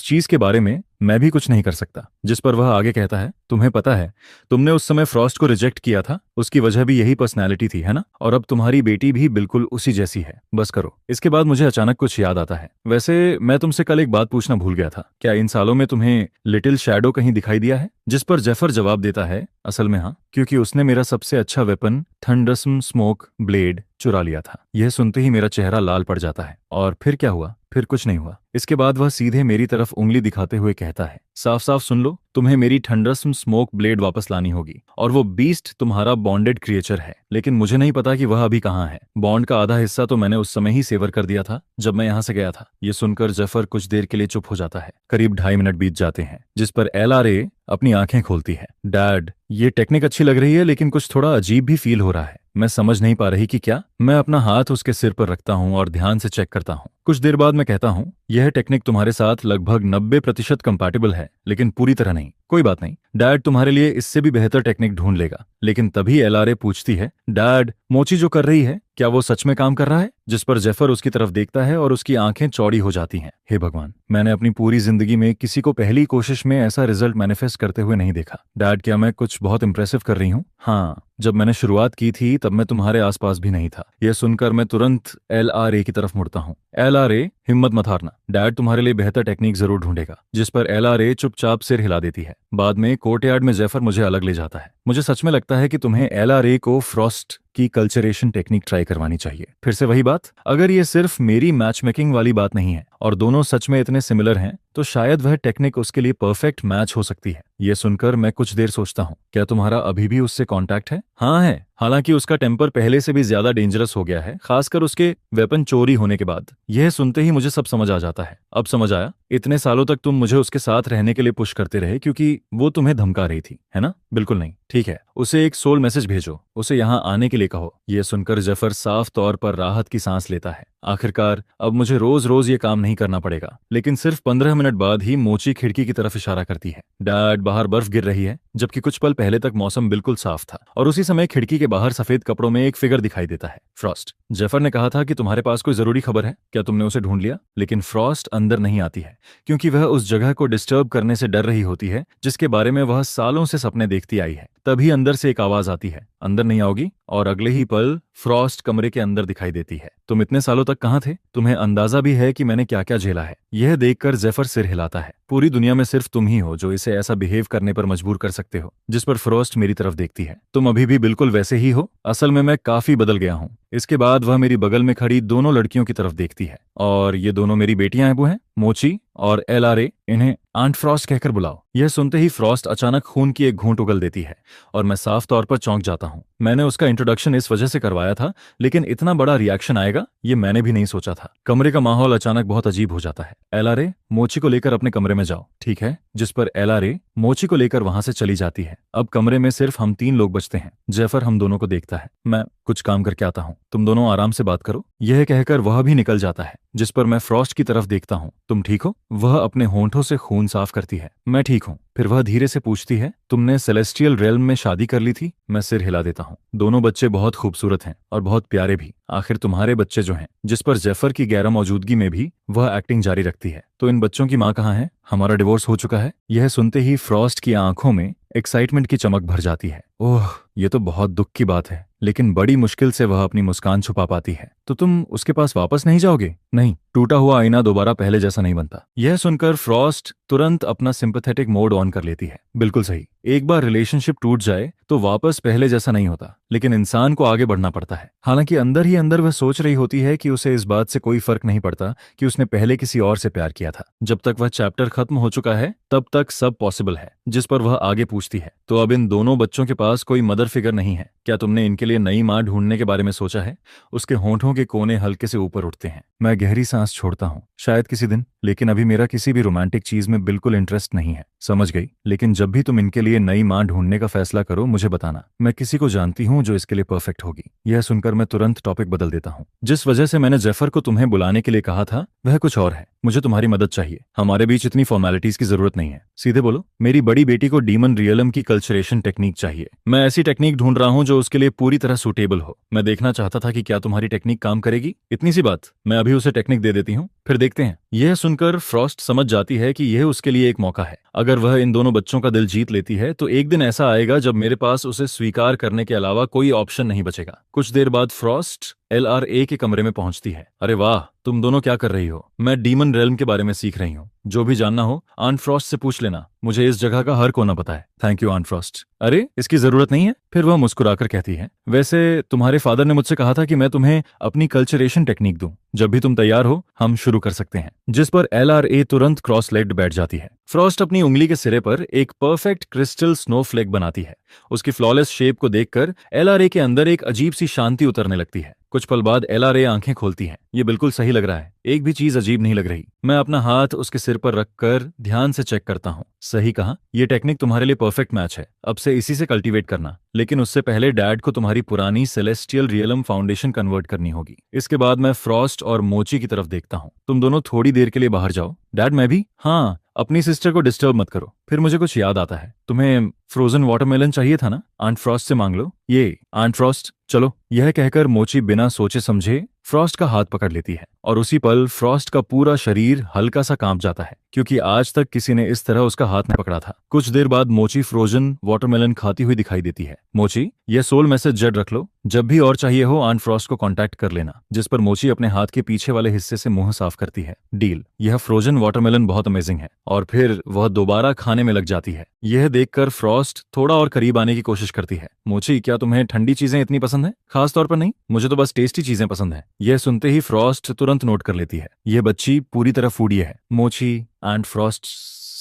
चीज के बारे में मैं भी कुछ नहीं कर सकता। जिस पर वह आगे कहता है, तुम्हें पता है, तुमने उस समय फ्रॉस्ट को रिजेक्ट किया था, उसकी वजह भी यही पर्सनैलिटी थी, है ना? और अब तुम्हारी बेटी भी बिल्कुल उसी जैसी है। बस करो। इसके बाद मुझे अचानक कुछ याद आता है। वैसे मैं तुमसे कल एक बात पूछना भूल गया था, क्या इन सालों में तुम्हें लिटिल शैडो कहीं दिखाई दिया है? जिस पर जेफर जवाब देता है, असल में हाँ, क्योंकि उसने मेरा सबसे अच्छा वेपन थंडरसम स्मोक ब्लेड चुरा लिया था। यह सुनते ही मेरा चेहरा लाल पड़ जाता है। और फिर क्या हुआ? फिर कुछ नहीं हुआ। इसके बाद वह सीधे मेरी तरफ उंगली दिखाते हुए कहता है, साफ साफ सुन लो, तुम्हें मेरी थंडरसम स्मोक ब्लेड वापस लानी होगी, और वो बीस्ट तुम्हारा बॉन्डेड क्रिएचर है, लेकिन मुझे नहीं पता कि वह अभी कहाँ है। बॉन्ड का आधा हिस्सा तो मैंने उस समय ही सेवर कर दिया था जब मैं यहाँ से गया था। ये सुनकर जेफर कुछ देर के लिए चुप हो जाता है। करीब 2.5 मिनट बीत जाते हैं, जिस पर एलआरए अपनी आंखें खोलती है। डैड, ये टेक्निक अच्छी लग रही है, लेकिन कुछ थोड़ा अजीब भी फील हो रहा है। मैं समझ नहीं पा रही कि क्या। मैं अपना हाथ उसके सिर पर रखता हूँ और ध्यान से चेक करता हूँ। कुछ देर बाद मैं कहता हूँ, यह टेक्निक तुम्हारे साथ लगभग 90% कंपैटिबल है, लेकिन पूरी तरह नहीं। कोई बात नहीं, डैड तुम्हारे लिए इससे भी बेहतर टेक्निक ढूंढ लेगा। लेकिन तभी एलआरए पूछती है, डैड, मोची जो कर रही है, क्या वो सच में काम कर रहा है? जिस पर जेफर उसकी तरफ देखता है और उसकी आंखें चौड़ी हो जाती हैं। हे भगवान, मैंने अपनी पूरी जिंदगी में किसी को पहली कोशिश में ऐसा रिजल्ट मैनिफेस्ट करते हुए नहीं देखा। डैड, क्या मैं कुछ बहुत इंप्रेसिव कर रही हूँ? हाँ, जब मैंने शुरुआत की थी तब मैं तुम्हारे आसपास भी नहीं था। यह सुनकर मैं तुरंत एलआरए की तरफ मुड़ता हूँ। एलआरए, हिम्मत मत हारना, डैड तुम्हारे लिए बेहतर टेक्निक जरूर ढूंढेगा। जिस पर एलआरए चुपचाप सिर हिला देती है। बाद में कोर्टयार्ड में जेफर मुझे अलग ले जाता है। मुझे सच में लगता है कि तुम्हें एलआरए को फ्रॉस्ट की कल्चरेशन टेक्निक ट्राई करवानी चाहिए। फिर से वही बात, अगर ये सिर्फ मेरी मैच मेकिंग वाली बात नहीं है और दोनों सच में इतने सिमिलर हैं तो शायद वह टेक्निक उसके लिए परफेक्ट मैच हो सकती है। ये सुनकर मैं कुछ देर सोचता हूँ, क्या तुम्हारा अभी भी उससे कांटेक्ट है? हाँ है, हालांकि उसका टेम्पर पहले से भी ज्यादा डेंजरस हो गया है, खासकर उसके वेपन चोरी होने के बाद। यह सुनते ही मुझे सब समझ आ जाता है। अब समझ आया, इतने सालों तक तुम मुझे उसके साथ रहने के लिए पुश करते रहे क्योंकि वो तुम्हें धमका रही थी, है ना? बिल्कुल नहीं। ठीक है, उसे एक सोल मैसेज भेजो, उसे यहाँ आने के लिए कहो। यह सुनकर जेफर साफ तौर पर राहत की सांस लेता है। आखिरकार अब मुझे रोज रोज ये काम नहीं करना पड़ेगा। लेकिन सिर्फ 15 मिनट बाद ही मोची खिड़की की तरफ इशारा करती है। डैड, बाहर बर्फ गिर रही है, जबकि कुछ पल पहले तक मौसम बिल्कुल साफ था। और उसी समय खिड़की के बाहर सफेद कपड़ों में एक फिगर दिखाई देता है, फ्रॉस्ट। जेफर ने कहा था कि तुम्हारे पास कोई जरूरी खबर है, क्या तुमने उसे ढूंढ लिया? लेकिन फ्रॉस्ट अंदर नहीं आती है, क्योंकि वह उस जगह को डिस्टर्ब करने से डर रही होती है जिसके बारे में वह सालों से सपने देखती आई है। तभी अंदर से एक आवाज आती है, अंदर नहीं आओगी? और अगले ही पल फ्रॉस्ट कमरे के अंदर दिखाई देती है। तुम इतने सालों तक कहाँ थे? तुम्हें अंदाजा भी है कि मैंने क्या क्या झेला है? यह देखकर जेफर सिर हिलाता है। पूरी दुनिया में सिर्फ तुम ही हो जो इसे ऐसा बिहेव करने पर मजबूर कर सकते हो। जिस पर फ्रॉस्ट मेरी तरफ देखती है। तुम अभी भी बिल्कुल वैसे ही हो। असल में मैं काफी बदल गया हूँ। इसके बाद वह मेरी बगल में खड़ी दोनों लड़कियों की तरफ देखती है। और ये दोनों मेरी बेटियां हैं, वो हैं मोची और LRA। इन्हें आंट फ्रॉस्ट कहकर बुलाओ। यह सुनते ही फ्रॉस्ट अचानक खून की एक घूंट उगल देती है और मैं साफ तौर पर चौंक जाता हूँ। मैंने उसका इंट्रोडक्शन इस वजह से करवाया था, लेकिन इतना बड़ा रिएक्शन आएगा ये मैंने भी नहीं सोचा था। कमरे का माहौल अचानक बहुत अजीब हो जाता है। LRA, मोची को लेकर अपने कमरे में जाओ, ठीक है? जिस पर LRA मोची को लेकर वहां से चली जाती है। अब कमरे में सिर्फ हम 3 लोग बचते हैं। जेफर हम दोनों को देखता है। मैं कुछ काम करके आता हूँ, तुम दोनों आराम से बात करो। यह कहकर वह भी निकल जाता है। जिस पर मैं फ्रॉस्ट की तरफ देखता हूँ। तुम ठीक हो? वह अपने होंठों से खून साफ करती है। मैं ठीक हूँ। फिर वह धीरे से पूछती है, तुमने सेलेस्टियल रेल्म में शादी कर ली थी? मैं सिर हिला देता हूँ। दोनों बच्चे बहुत खूबसूरत हैं और बहुत प्यारे भी। आखिर तुम्हारे बच्चे जो हैं। जिस पर जेफर की गैर मौजूदगी में भी वह एक्टिंग जारी रखती है। तो इन बच्चों की माँ कहाँ है? हमारा डिवोर्स हो चुका है। यह सुनते ही फ्रॉस्ट की आंखों में एक्साइटमेंट की चमक भर जाती है। ओह, ये तो बहुत दुख की बात है। लेकिन बड़ी मुश्किल से वह अपनी मुस्कान छुपा पाती है। तो तुम उसके पास वापस नहीं जाओगे? नहीं, टूटा हुआ आईना दोबारा पहले जैसा नहीं बनता। यह सुनकर फ्रॉस्ट तुरंत अपना सिंपैथेटिक मोड ऑन कर लेती है। बिल्कुल सही, एक बार रिलेशनशिप टूट जाए तो वापस पहले जैसा नहीं होता, लेकिन इंसान को आगे बढ़ना पड़ता है। हालांकि अंदर ही अंदर वह सोच रही होती है कि उसे इस बात से कोई फर्क नहीं पड़ता कि उसने पहले किसी और से प्यार किया था। जब तक वह चैप्टर खत्म हो चुका है तब तक सब पॉसिबल है। जिस पर वह आगे पूछती है, तो अब इन दोनों बच्चों के पास कोई मदर फिगर नहीं है, क्या तुमने इनके लिए नई माँ ढूंढने के बारे में सोचा है? उसके होंठों के कोने हल्के से ऊपर उठते हैं। मैं गहरी सांस छोड़ता हूँ। शायद किसी दिन, लेकिन अभी मेरा किसी भी रोमांटिक चीज में बिल्कुल इंटरेस्ट नहीं है। समझ गई, लेकिन जब भी तुम इनके लिए नई माँ ढूंढने का फैसला करो मुझे बताना। मैं किसी को जानती हूँ जो इसके लिए परफेक्ट होगी। यह सुनकर मैं तुरंत टॉपिक बदल देता हूँ। जिस वजह से मैंने जेफर को तुम्हें बुलाने के लिए कहा था वह कुछ और है। मुझे तुम्हारी मदद चाहिए। हमारे बीच इतनी फॉर्मेलिटीज की जरूरत नहीं है। सीधे बोलो। मेरी बड़ी बेटी को डीमन रियलम की कल्चरेशन टेक्निक चाहिए। मैं ऐसी टेक्निक ढूंढ रहा हूँ जो उसके लिए पूरी तरह सूटेबल हो। मैं देखना चाहता था कि क्या तुम्हारी टेक्निक काम करेगी। इतनी सी बात, मैं अभी उसे टेक्निक दे देती हूँ, फिर देखते हैं। यह सुनकर फ्रॉस्ट समझ जाती है कि यह उसके लिए एक मौका है। अगर वह इन दोनों बच्चों का दिल जीत लेती है तो एक दिन ऐसा आएगा जब मेरे पास उसे स्वीकार करने के अलावा कोई ऑप्शन नहीं बचेगा। कुछ देर बाद फ्रॉस्ट LRA के कमरे में पहुंचती है। अरे वाह, तुम दोनों क्या कर रही हो? मैं डीमन रेल्म के बारे में सीख रही हूँ। जो भी जानना हो आंट फ्रॉस्ट से पूछ लेना। मुझे इस जगह का हर कोना पता है। Thank you aunt Frost. अरे, इसकी जरूरत नहीं है। फिर वह मुस्कुराकर कहती है, वैसे तुम्हारे फादर ने मुझसे कहा था कि मैं तुम्हें अपनी कल्चरेशन टेक्निक दूं। जब भी तुम तैयार हो हम शुरू कर सकते हैं। जिस पर LRA तुरंत क्रॉस लेग्ड बैठ जाती है। फ्रॉस्ट अपनी उंगली के सिरे पर एक परफेक्ट क्रिस्टल स्नोफ्लेक बनाती है। उसकी फ्लॉलेस शेप को देखकर LRA के अंदर एक अजीब सी शांति उतरने लगती है। कुछ पल बाद LRA आंखें खोलती है। ये बिल्कुल सही लग रहा है, एक भी चीज अजीब नहीं लग रही। मैं अपना हाथ उसके सिर पर रखकर ध्यान से चेक करता हूँ। सही कहा, यह टेक्निक तुम्हारे लिए परफेक्ट मैच है। अब से इसी से कल्टीवेट करना। लेकिन उससे पहले डैड को तुम्हारी पुरानी सेलेस्टियल रियलम फाउंडेशन कन्वर्ट करनी होगी। इसके बाद मैं फ्रॉस्ट और मोची की तरफ देखता हूँ। तुम दोनों थोड़ी देर के लिए बाहर जाओ। डैड, मैं भी? हाँ, अपनी सिस्टर को डिस्टर्ब मत करो। फिर मुझे कुछ याद आता है। तुम्हें फ्रोजन वाटरमेलन चाहिए था ना? आंट फ्रॉस्ट से मांग लो। ये आंट फ्रॉस्ट, चलो। यह कहकर मोची बिना सोचे समझे फ्रॉस्ट का हाथ पकड़ लेती है और उसी पल फ्रॉस्ट का पूरा शरीर हल्का सा कांप जाता है, क्योंकि आज तक किसी ने इस तरह उसका हाथ नहीं पकड़ा था। कुछ देर बाद मोची फ्रोजन वाटरमेलन खाती हुई दिखाई देती है। मोची, यह सोल मैसेज जेड रख लो। जब भी और चाहिए हो आंट फ्रॉस्ट को कांटेक्ट कर लेना। जिस पर मोची अपने हाथ के पीछे वाले हिस्से से मुंह साफ करती है। डील। यह फ्रोजन वाटरमेलन बहुत अमेजिंग है। और फिर वह दोबारा खाने में लग जाती है। यह देखकर फ्रॉस्ट थोड़ा और करीब आने की कोशिश करती है। मोची, क्या तुम्हें ठंडी चीजें इतनी पसंद है? खास तौर पर नहीं, मुझे तो बस टेस्टी चीजें पसंद है। यह सुनते ही फ्रॉस्ट तुरंत तुरंत नोट कर लेती है, यह बच्ची पूरी तरह फूडी है। मोची एंड फ्रॉस्ट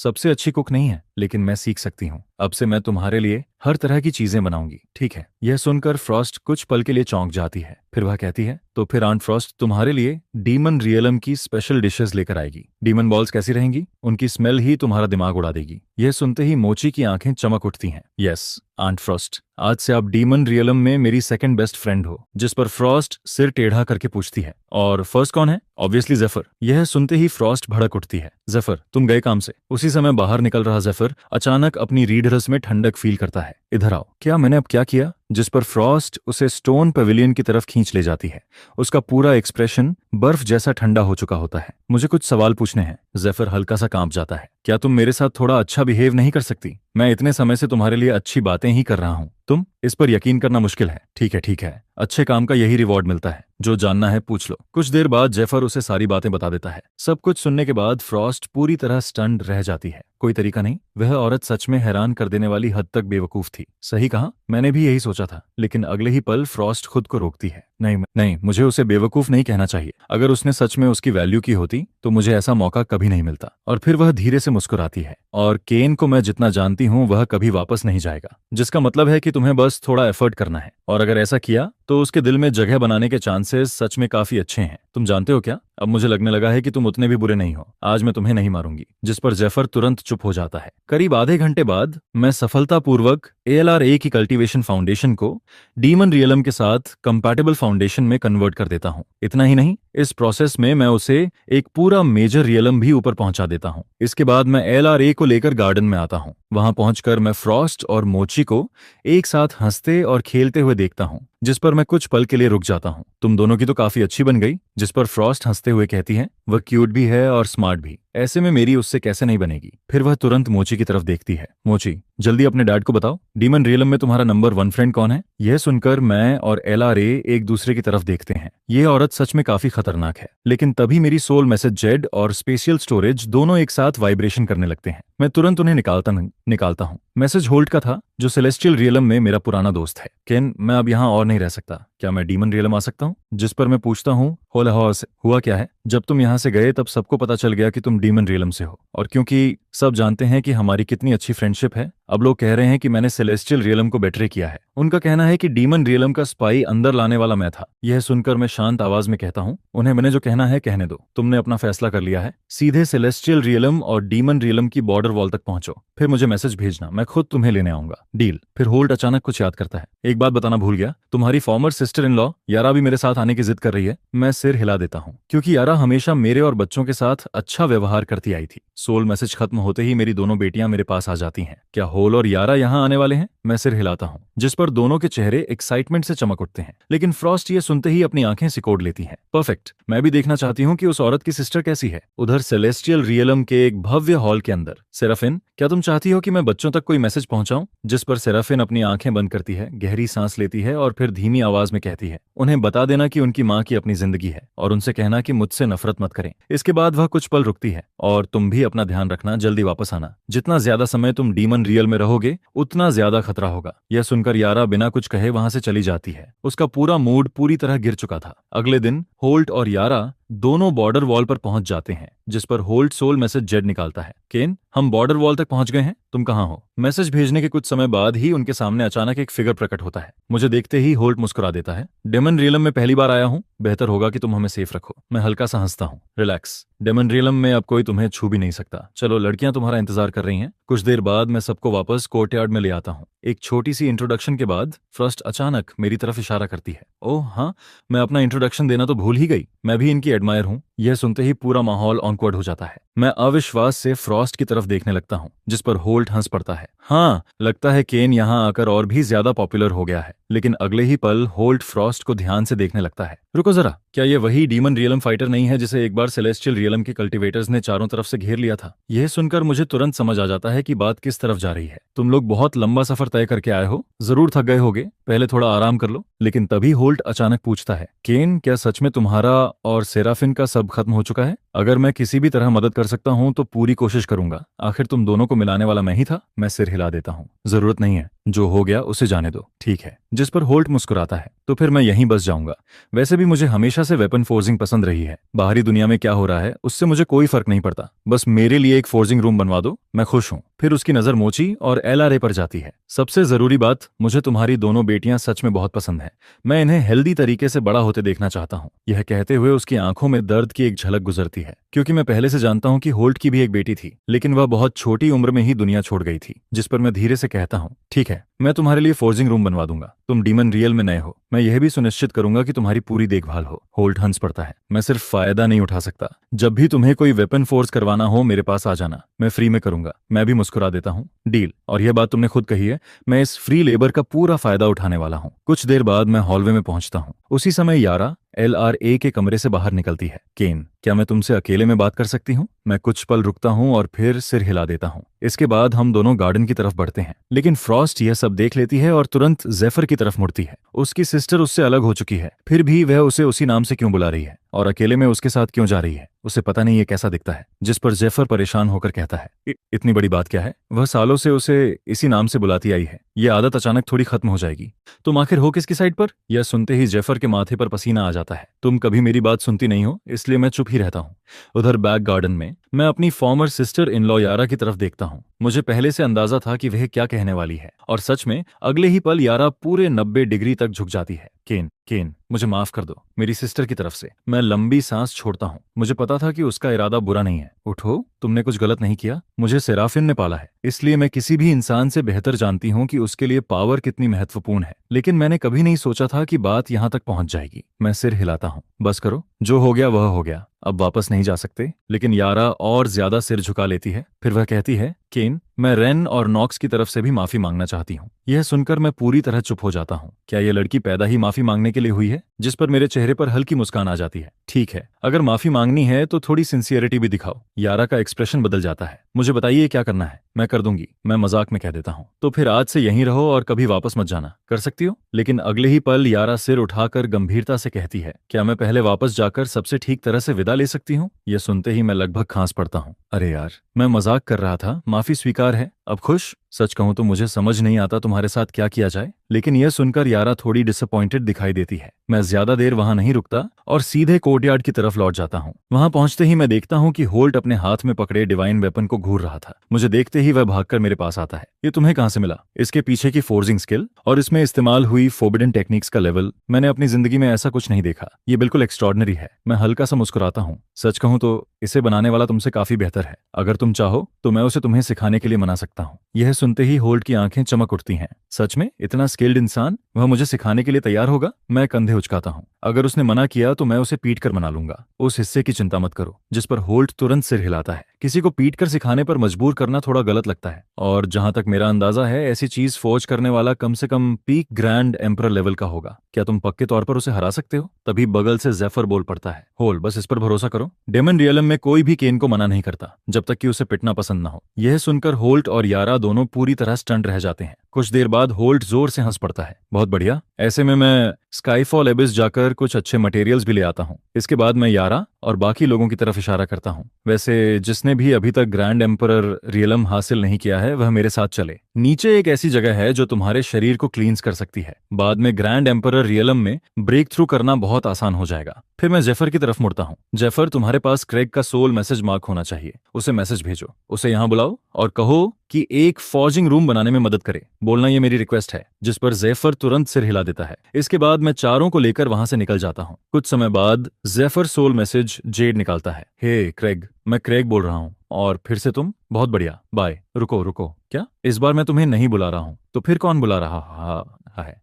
सबसे अच्छी कुक नहीं है, लेकिन मैं सीख सकती हूँ। अब से मैं तुम्हारे लिए हर तरह की चीजें बनाऊंगी, ठीक है? यह सुनकर फ्रॉस्ट कुछ पल के लिए चौंक जाती है। फिर वह कहती है, तो फिर आंट फ्रॉस्ट तुम्हारे लिए डीमन रियलम की स्पेशल डिशेस लेकर आएगी। डीमन बॉल्स कैसी रहेंगी? उनकी स्मेल ही तुम्हारा दिमाग उड़ा देगी। यह सुनते ही मोची की आंखें चमक उठती हैं। यस आंट फ्रॉस्ट, आज से आप डीमन रियलम में मेरी सेकंड बेस्ट फ्रेंड हो। जिस पर फ्रॉस्ट सिर टेढ़ा करके पूछती है, और फर्स्ट कौन है? ऑब्वियसली जेफर। यह सुनते ही फ्रॉस्ट भड़क उठती है। जेफर, तुम गए काम से। उसी समय बाहर निकल रहा जेफर अचानक अपनी रीढ़ रस में ठंडक फील करता है। इधर आओ। क्या मैंने अब क्या किया? जिस पर फ्रॉस्ट उसे स्टोन पेविलियन की तरफ खींच ले जाती है। उसका पूरा एक्सप्रेशन बर्फ जैसा ठंडा हो चुका होता है। मुझे कुछ सवाल पूछने हैं। जेफर हल्का सा कांप जाता है। क्या तुम मेरे साथ थोड़ा अच्छा बिहेव नहीं कर सकती? मैं इतने समय से तुम्हारे लिए अच्छी बातें ही कर रहा हूँ। तुम इस पर यकीन करना मुश्किल है। ठीक है, अच्छे काम का यही रिवॉर्ड मिलता है। जो जानना है पूछ लो। कुछ देर बाद जेफर उसे सारी बातें बता देता है। सब कुछ सुनने के बाद फ्रॉस्ट पूरी तरह स्टन्ड रह जाती है। कोई तरीका नहीं? वह औरत सच में हैरान कर देने वाली हद तक बेवकूफ थी। सही कहा, मैंने भी यही सोचा था। लेकिन अगले ही पल फ्रॉस्ट खुद को रोकती है। नहीं, मुझे उसे बेवकूफ नहीं कहना चाहिए। अगर उसने सच में उसकी वैल्यू की होती तो मुझे ऐसा मौका कभी नहीं मिलता। और फिर वह धीरे से मुस्कुराती है। और केन को मैं जितना जानती हूँ वह कभी वापस नहीं जाएगा। जिसका मतलब है कि तुम्हें बस थोड़ा एफर्ट करना है, और अगर ऐसा किया तो उसके दिल में जगह बनाने के चांसेस सच में काफी अच्छे हैं। तुम जानते हो क्या, अब मुझे लगने लगा है कि तुम उतने भी बुरे नहीं हो। आज मैं तुम्हें नहीं मारूंगी। जिस पर जेफर तुरंत चुप हो जाता है। करीब आधे घंटे बाद मैं सफलतापूर्वक ALRA की कल्टीवेशन फाउंडेशन को डीमन रियलम के साथ कंपैटिबल फाउंडेशन में कन्वर्ट कर देता हूँ। इतना ही नहीं, इस प्रोसेस में मैं उसे एक पूरा मेजर रियलम भी ऊपर पहुंचा देता हूँ। इसके बाद मैं ALRA को लेकर गार्डन में आता हूँ। वहां पहुंचकर मैं फ्रॉस्ट और मोची को एक साथ हंसते और खेलते हुए देखता हूँ, जिस पर मैं कुछ पल के लिए रुक जाता हूँ। तुम दोनों की तो काफी अच्छी बन गई। जिस पर फ्रॉस्ट हंसते हुए कहती है, वह क्यूट भी है और स्मार्ट भी। ऐसे में मेरी उससे कैसे नहीं बनेगी? फिर वह तुरंत मोची की तरफ देखती है। मोची, जल्दी अपने डैड को बताओ, डीमन रियलम में तुम्हारा नंबर 1 फ्रेंड कौन है? यह सुनकर मैं और LRA एक दूसरे की तरफ देखते हैं। यह औरत सच में काफी खतरनाक है। लेकिन तभी मेरी सोल मैसेज जेड और स्पेशियल स्टोरेज दोनों एक साथ वाइब्रेशन करने लगते हैं। मैं तुरंत उन्हें निकालता हूँ। मैसेज होल्ड का था, जो सेलेस्टियल रियलम में मेरा पुराना दोस्त है। केन, मैं अब यहाँ और नहीं रह सकता। क्या मैं डीमन रियलम आ सकता हूँ? जिस पर मैं पूछता हूँ, होला हुआ क्या है? जब तुम यहाँ से गए तब सबको पता चल गया कि तुम डीमन रियलम से हो। और क्योंकि सब जानते हैं कि हमारी कितनी अच्छी फ्रेंडशिप है, अब लोग कह रहे हैं कि मैंने सेलेस्टियल रियलम को बेट्रे किया है। उनका कहना है कि डीमन रियलम का स्पाई अंदर लाने वाला मैं था। यह सुनकर मैं शांत आवाज में कहता हूँ, उन्हें मैंने जो कहना है कहने दो। तुमने अपना फैसला कर लिया है, सीधे सेलेस्टियल रियलम और डीमन रियलम की बॉर्डर वॉल तक पहुंचो। फिर मुझे मैसेज भेजना, मैं खुद तुम्हें लेने आऊंगा। डील। फिर होल्ट अचानक कुछ याद करता है। एक बात बताना भूल गया, तुम्हारी फॉर्मर सिस्टर इन लॉ यारा भी मेरे साथ आने की जिद कर रही है। मैं सिर हिला देता हूँ, क्योंकि यारा हमेशा मेरे और बच्चों के साथ अच्छा व्यवहार करती आई थी। सोल मैसेज खत्म होते ही मेरी दोनों बेटियां मेरे पास आ जाती हैं। क्या होल और यारा यहाँ आने वाले हैं? मैं सिर हिलाता हूँ, जिस पर दोनों के चेहरे एक्साइटमेंट से चमक उठते हैं। लेकिन फ्रॉस्ट ये सुनते ही अपनी आंखें सिकोड़ लेती हैं। परफेक्ट, मैं भी देखना चाहती हूँ कि उस औरत की सिस्टर कैसी है। उधर सेलेस्टियल रियलम के एक भव्य हॉल के अंदर, सेराफिन, क्या तुम चाहती हो कि मैं बच्चों तक कोई मैसेज पहुंचाऊं? जिस पर सेराफिन अपनी आंखें बंद करती है, गहरी सांस लेती है और फिर धीमी आवाज में कहती है, उन्हें बता देना कि उनकी माँ की अपनी जिंदगी है और उनसे कहना कि मुझसे नफरत मत करें। इसके बाद वह कुछ पल रुकती है, और तुम भी अपना ध्यान रखना, जल्दी वापस आना। जितना ज्यादा समय तुम डीमन रियल में रहोगे उतना ज्यादा खतरा होगा। यह सुनकर यारा बिना कुछ कहे वहां से चली जाती है। उसका पूरा मूड पूरी तरह गिर चुका था। अगले दिन होल्ट और यारा दोनों बॉर्डर वॉल पर पहुंच जाते हैं, जिस पर होल्ट सोल मैसेज जेड निकालता है। केन, हम बॉर्डर वॉल तक पहुंच गए हैं, तुम कहां हो? मैसेज भेजने के कुछ समय बाद ही उनके सामने अचानक एक फिगर प्रकट होता है। मुझे देखते ही होल्ट मुस्कुरा देता है। डेमन रियलम में पहली बार आया हूं, बेहतर होगा कि तुम हमें सेफ रखो। मैं हल्का सा हंसता हूं। रिलैक्स, डेमन रियलम में अब कोई तुम्हें छू भी नहीं सकता। चलो, लड़कियां तुम्हारा इंतजार कर रही हैं। कुछ देर बाद मैं सबको वापस कोर्टयार्ड में ले आता हूँ। एक छोटी सी इंट्रोडक्शन के बाद फ्रॉस्ट अचानक मेरी तरफ इशारा करती है। ओह हाँ, मैं अपना इंट्रोडक्शन देना तो भूल ही गई। मैं भी इनकी एडमायर हूँ। यह सुनते ही पूरा माहौल ऑकवर्ड हो जाता है। मैं अविश्वास से फ्रॉस्ट की तरफ देखने लगता हूँ, जिस पर होल्ट हंस पड़ता है। हाँ, लगता है केन यहाँ आकर और भी ज्यादा पॉपुलर हो गया है। लेकिन अगले ही पल होल्ट फ्रॉस्ट को ध्यान से देखने लगता है। रुको जरा, क्या ये वही डीमन रियलम फाइटर नहीं है जिसे एक बार सेलेस्टियल रियलम के कल्टीवेटर्स ने चारों तरफ से घेर लिया था? यह सुनकर मुझे तुरंत समझ आ जाता है कि बात किस तरफ जा रही है। तुम लोग बहुत लंबा सफर तय करके आए हो, जरूर थक गए होगे, पहले थोड़ा आराम कर लो। लेकिन तभी होल्ट अचानक पूछता है, केन, क्या सच में तुम्हारा और सेराफिन का सब खत्म हो चुका है? अगर मैं किसी भी तरह मदद कर सकता हूँ तो पूरी कोशिश करूंगा। आखिर तुम दोनों को मिलाने वाला मैं ही था। मैं सिर हिला देता हूँ। जरूरत नहीं है, जो हो गया उसे जाने दो, ठीक है। जिस पर होल्ट मुस्कुराता है, तो फिर मैं यहीं बस जाऊंगा। वैसे भी मुझे हमेशा से वेपन फोर्जिंग पसंद रही है। बाहरी दुनिया में क्या हो रहा है उससे मुझे कोई फर्क नहीं पड़ता, बस मेरे लिए एक फोर्जिंग रूम बनवा दो, मैं खुश हूँ। फिर उसकी नजर मोची और एलआरए पर जाती है। सबसे जरूरी बात, मुझे तुम्हारी दोनों बेटियां सच में बहुत पसंद हैं। मैं इन्हें हेल्दी तरीके से बड़ा होते देखना चाहता हूँ। यह कहते हुए उसकी आंखों में दर्द की एक झलक गुजरती है, क्योंकि मैं पहले से जानता हूँ कि होल्ट की भी एक बेटी थी, लेकिन वह बहुत छोटी उम्र में ही दुनिया छोड़ गई थी। जिस पर मैं धीरे से कहता हूँ, ठीक है, मैं तुम्हारे लिए फोर्जिंग रूम बनवा दूंगा। तुम डीमन रियल में नए हो, मैं यह भी सुनिश्चित करूंगा कि तुम्हारी पूरी देखभाल हो। होल्ट हंस पड़ता है। मैं सिर्फ फायदा नहीं उठा सकता। जब भी तुम्हें कोई वेपन फोर्स करवाना हो मेरे पास आ जाना, मैं फ्री में करूंगा। मैं भी मुस्कुरा देता हूँ। डील। और यह बात तुमने खुद कही है, मैं इस फ्री लेबर का पूरा फायदा उठाने वाला हूँ। कुछ देर बाद मैं हॉलवे में पहुंचता हूँ। उसी समय यारा एलआरए के कमरे से बाहर निकलती है। केन, क्या मैं तुमसे अकेले में बात कर सकती हूँ? मैं कुछ पल रुकता हूँ और फिर सिर हिला देता हूँ। इसके बाद हम दोनों गार्डन की तरफ बढ़ते हैं, लेकिन फ्रॉस्ट यह सब देख लेती है और तुरंत जेफर की तरफ मुड़ती है। उसकी सिस्टर उससे अलग हो चुकी है, फिर भी वह उसे उसी नाम से क्यों बुला रही है और अकेले में उसके साथ क्यों जा रही है? उसे पता नहीं ये कैसा दिखता है। जिस पर जेफर परेशान होकर कहता है, इतनी बड़ी बात क्या है? वह सालों से उसे इसी नाम से बुलाती आई है। ये आदत अचानक थोड़ी खत्म हो जाएगी। तुम आखिर हो किसकी साइड पर? यह सुनते ही जेफर के माथे पर पसीना आ जाता है। तुम कभी मेरी बात सुनती नहीं हो, इसलिए मैं चुप ही रहता हूँ। उधर बैक गार्डन में मैं अपनी फॉर्मर सिस्टर इन लॉ यारा की तरफ देखता हूँ। मुझे पहले से अंदाजा था कि वह क्या कहने वाली है, और सच में अगले ही पल यारा पूरे 90 डिग्री तक झुक जाती है। केन, केन, मुझे माफ कर दो, मेरी सिस्टर की तरफ से। मैं लंबी सांस छोड़ता हूँ। मुझे पता था कि उसका इरादा बुरा नहीं है। उठो, तुमने कुछ गलत नहीं किया। मुझे सेराफिन ने पाला है, इसलिए मैं किसी भी इंसान से बेहतर जानती हूँ कि उसके लिए पावर कितनी महत्वपूर्ण है। लेकिन मैंने कभी नहीं सोचा था कि बात यहाँ तक पहुंच जाएगी। मैं सिर हिलाता हूँ। बस करो, जो हो गया वह हो गया, अब वापस नहीं जा सकते। लेकिन यारा और ज्यादा सिर झुका लेती है। फिर वह कहती है, केन, मैं रेन और नॉक्स की तरफ से भी माफी मांगना चाहती हूँ। यह सुनकर मैं पूरी तरह चुप हो जाता हूँ। क्या यह लड़की पैदा ही माफी मांगने के लिए हुई है? जिस पर मेरे चेहरे पर हल्की मुस्कान आ जाती है। ठीक है, अगर माफी मांगनी है तो थोड़ी सिंसियरिटी भी दिखाओ। यारा का एक्सप्रेशन बदल जाता है। मुझे बताइए क्या करना है, मैं कर दूंगी। मैं मजाक में कह देता हूँ। तो फिर आज से यहीं रहो और कभी वापस मत जाना। कर सकती हो? लेकिन अगले ही पल यारा सिर उठाकर गंभीरता से कहती है, क्या मैं पहले वापस जाकर सबसे ठीक तरह से विदा ले सकती हूँ? यह सुनते ही मैं लगभग खांस पड़ता हूँ। अरे यार, मैं मजाक कर रहा था। माफी स्वीकार है, अब खुश? सच कहूं तो मुझे समझ नहीं आता तुम्हारे साथ क्या किया जाए। लेकिन यह सुनकर यारा थोड़ी डिसअपॉइंटेड दिखाई देती है। मैं ज्यादा देर वहां नहीं रुकता और सीधे कोर्टयार्ड की तरफ लौट जाता हूँ। वहां पहुंचते ही मैं देखता हूँ कि होल्ट अपने हाथ में पकड़े डिवाइन वेपन को घूर रहा था। मुझे देखते ही वह भागकर मेरे पास आता है। ये तुम्हें कहां से मिला? इसके पीछे की फोर्जिंग स्किल और इसमें इस्तेमाल हुई फोर्बिडन टेक्निक्स का लेवल, मैंने अपनी जिंदगी में ऐसा कुछ नहीं देखा। ये बिल्कुल एक्स्ट्रॉर्डनरी है। मैं हल्का सा मुस्कुराता हूँ। सच कहूं तो इसे बनाने वाला तुमसे काफी बेहतर है। अगर तुम चाहो तो मैं उसे तुम्हें सिखाने के लिए मना सकता हूँ। यह सुनते ही होल्ट की आंखें चमक उठती हैं। सच में? इतना स्किल्ड इंसान, वह मुझे सिखाने के लिए तैयार होगा? मैं कंधे उचकाता हूँ। अगर उसने मना किया तो मैं उसे पीट कर मना लूंगा। उस हिस्से की चिंता मत करो। जिस पर होल्ट तुरंत सिर हिलाता है। किसी को पीट कर सिखाने पर मजबूर करना थोड़ा गलत लगता है, और जहां तक मेरा अंदाजा है ऐसी चीज फोर्ज करने वाला कम से कम पीक ग्रैंड एम्परर लेवल का होगा। क्या तुम पक्के तौर पर उसे हरा सकते हो? तभी बगल से जेफर बोल पड़ता है, होल, बस इस पर भरोसा करो। डेमन रियलम में कोई भी केन को मना नहीं करता जब तक कि उसे पिटना पसंद ना हो। यह सुनकर होल्ट और यारा दोनों पूरी तरह स्टंट रह जाते हैं। कुछ देर बाद होल्ट जोर से हंस पड़ता है। बहुत बढ़िया, ऐसे में मैं स्काईफॉल एबिस जाकर कुछ अच्छे मटेरियल्स भी ले आता हूँ। इसके बाद मैं यारा और बाकी लोगों की तरफ इशारा करता हूँ। वैसे जिसने भी अभी तक ग्रैंड एम्परर रियलम हासिल नहीं किया है वह मेरे साथ चले। नीचे एक ऐसी जगह है जो तुम्हारे शरीर को क्लींस कर सकती है। बाद में ग्रैंड एम्परर रियलम में ब्रेक थ्रू करना बहुत आसान हो जाएगा। फिर मैं जेफर की तरफ मुड़ता हूँ। जेफर, तुम्हारे पास क्रेग का सोल मैसेज मार्क होना चाहिए। उसे मैसेज भेजो, उसे यहाँ बुलाओ और कहो कि एक फॉर्जिंग रूम बनाने में मदद करे। बोलना ये मेरी रिक्वेस्ट है। जिस पर जेफर तुरंत सिर हिला देता है। इसके बाद मैं चारों को लेकर वहां से निकल जाता हूँ। कुछ समय बाद जेफर सोल मैसेज जेड निकालता है। हे क्रेग, मैं क्रेग बोल रहा हूँ। और फिर से तुम? बहुत बढ़िया, बाय। रुको रुको, क्या इस बार मैं तुम्हें नहीं बुला रहा हूँ? तो फिर कौन बुला रहा है?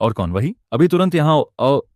और कौन? वही, अभी तुरंत यहाँ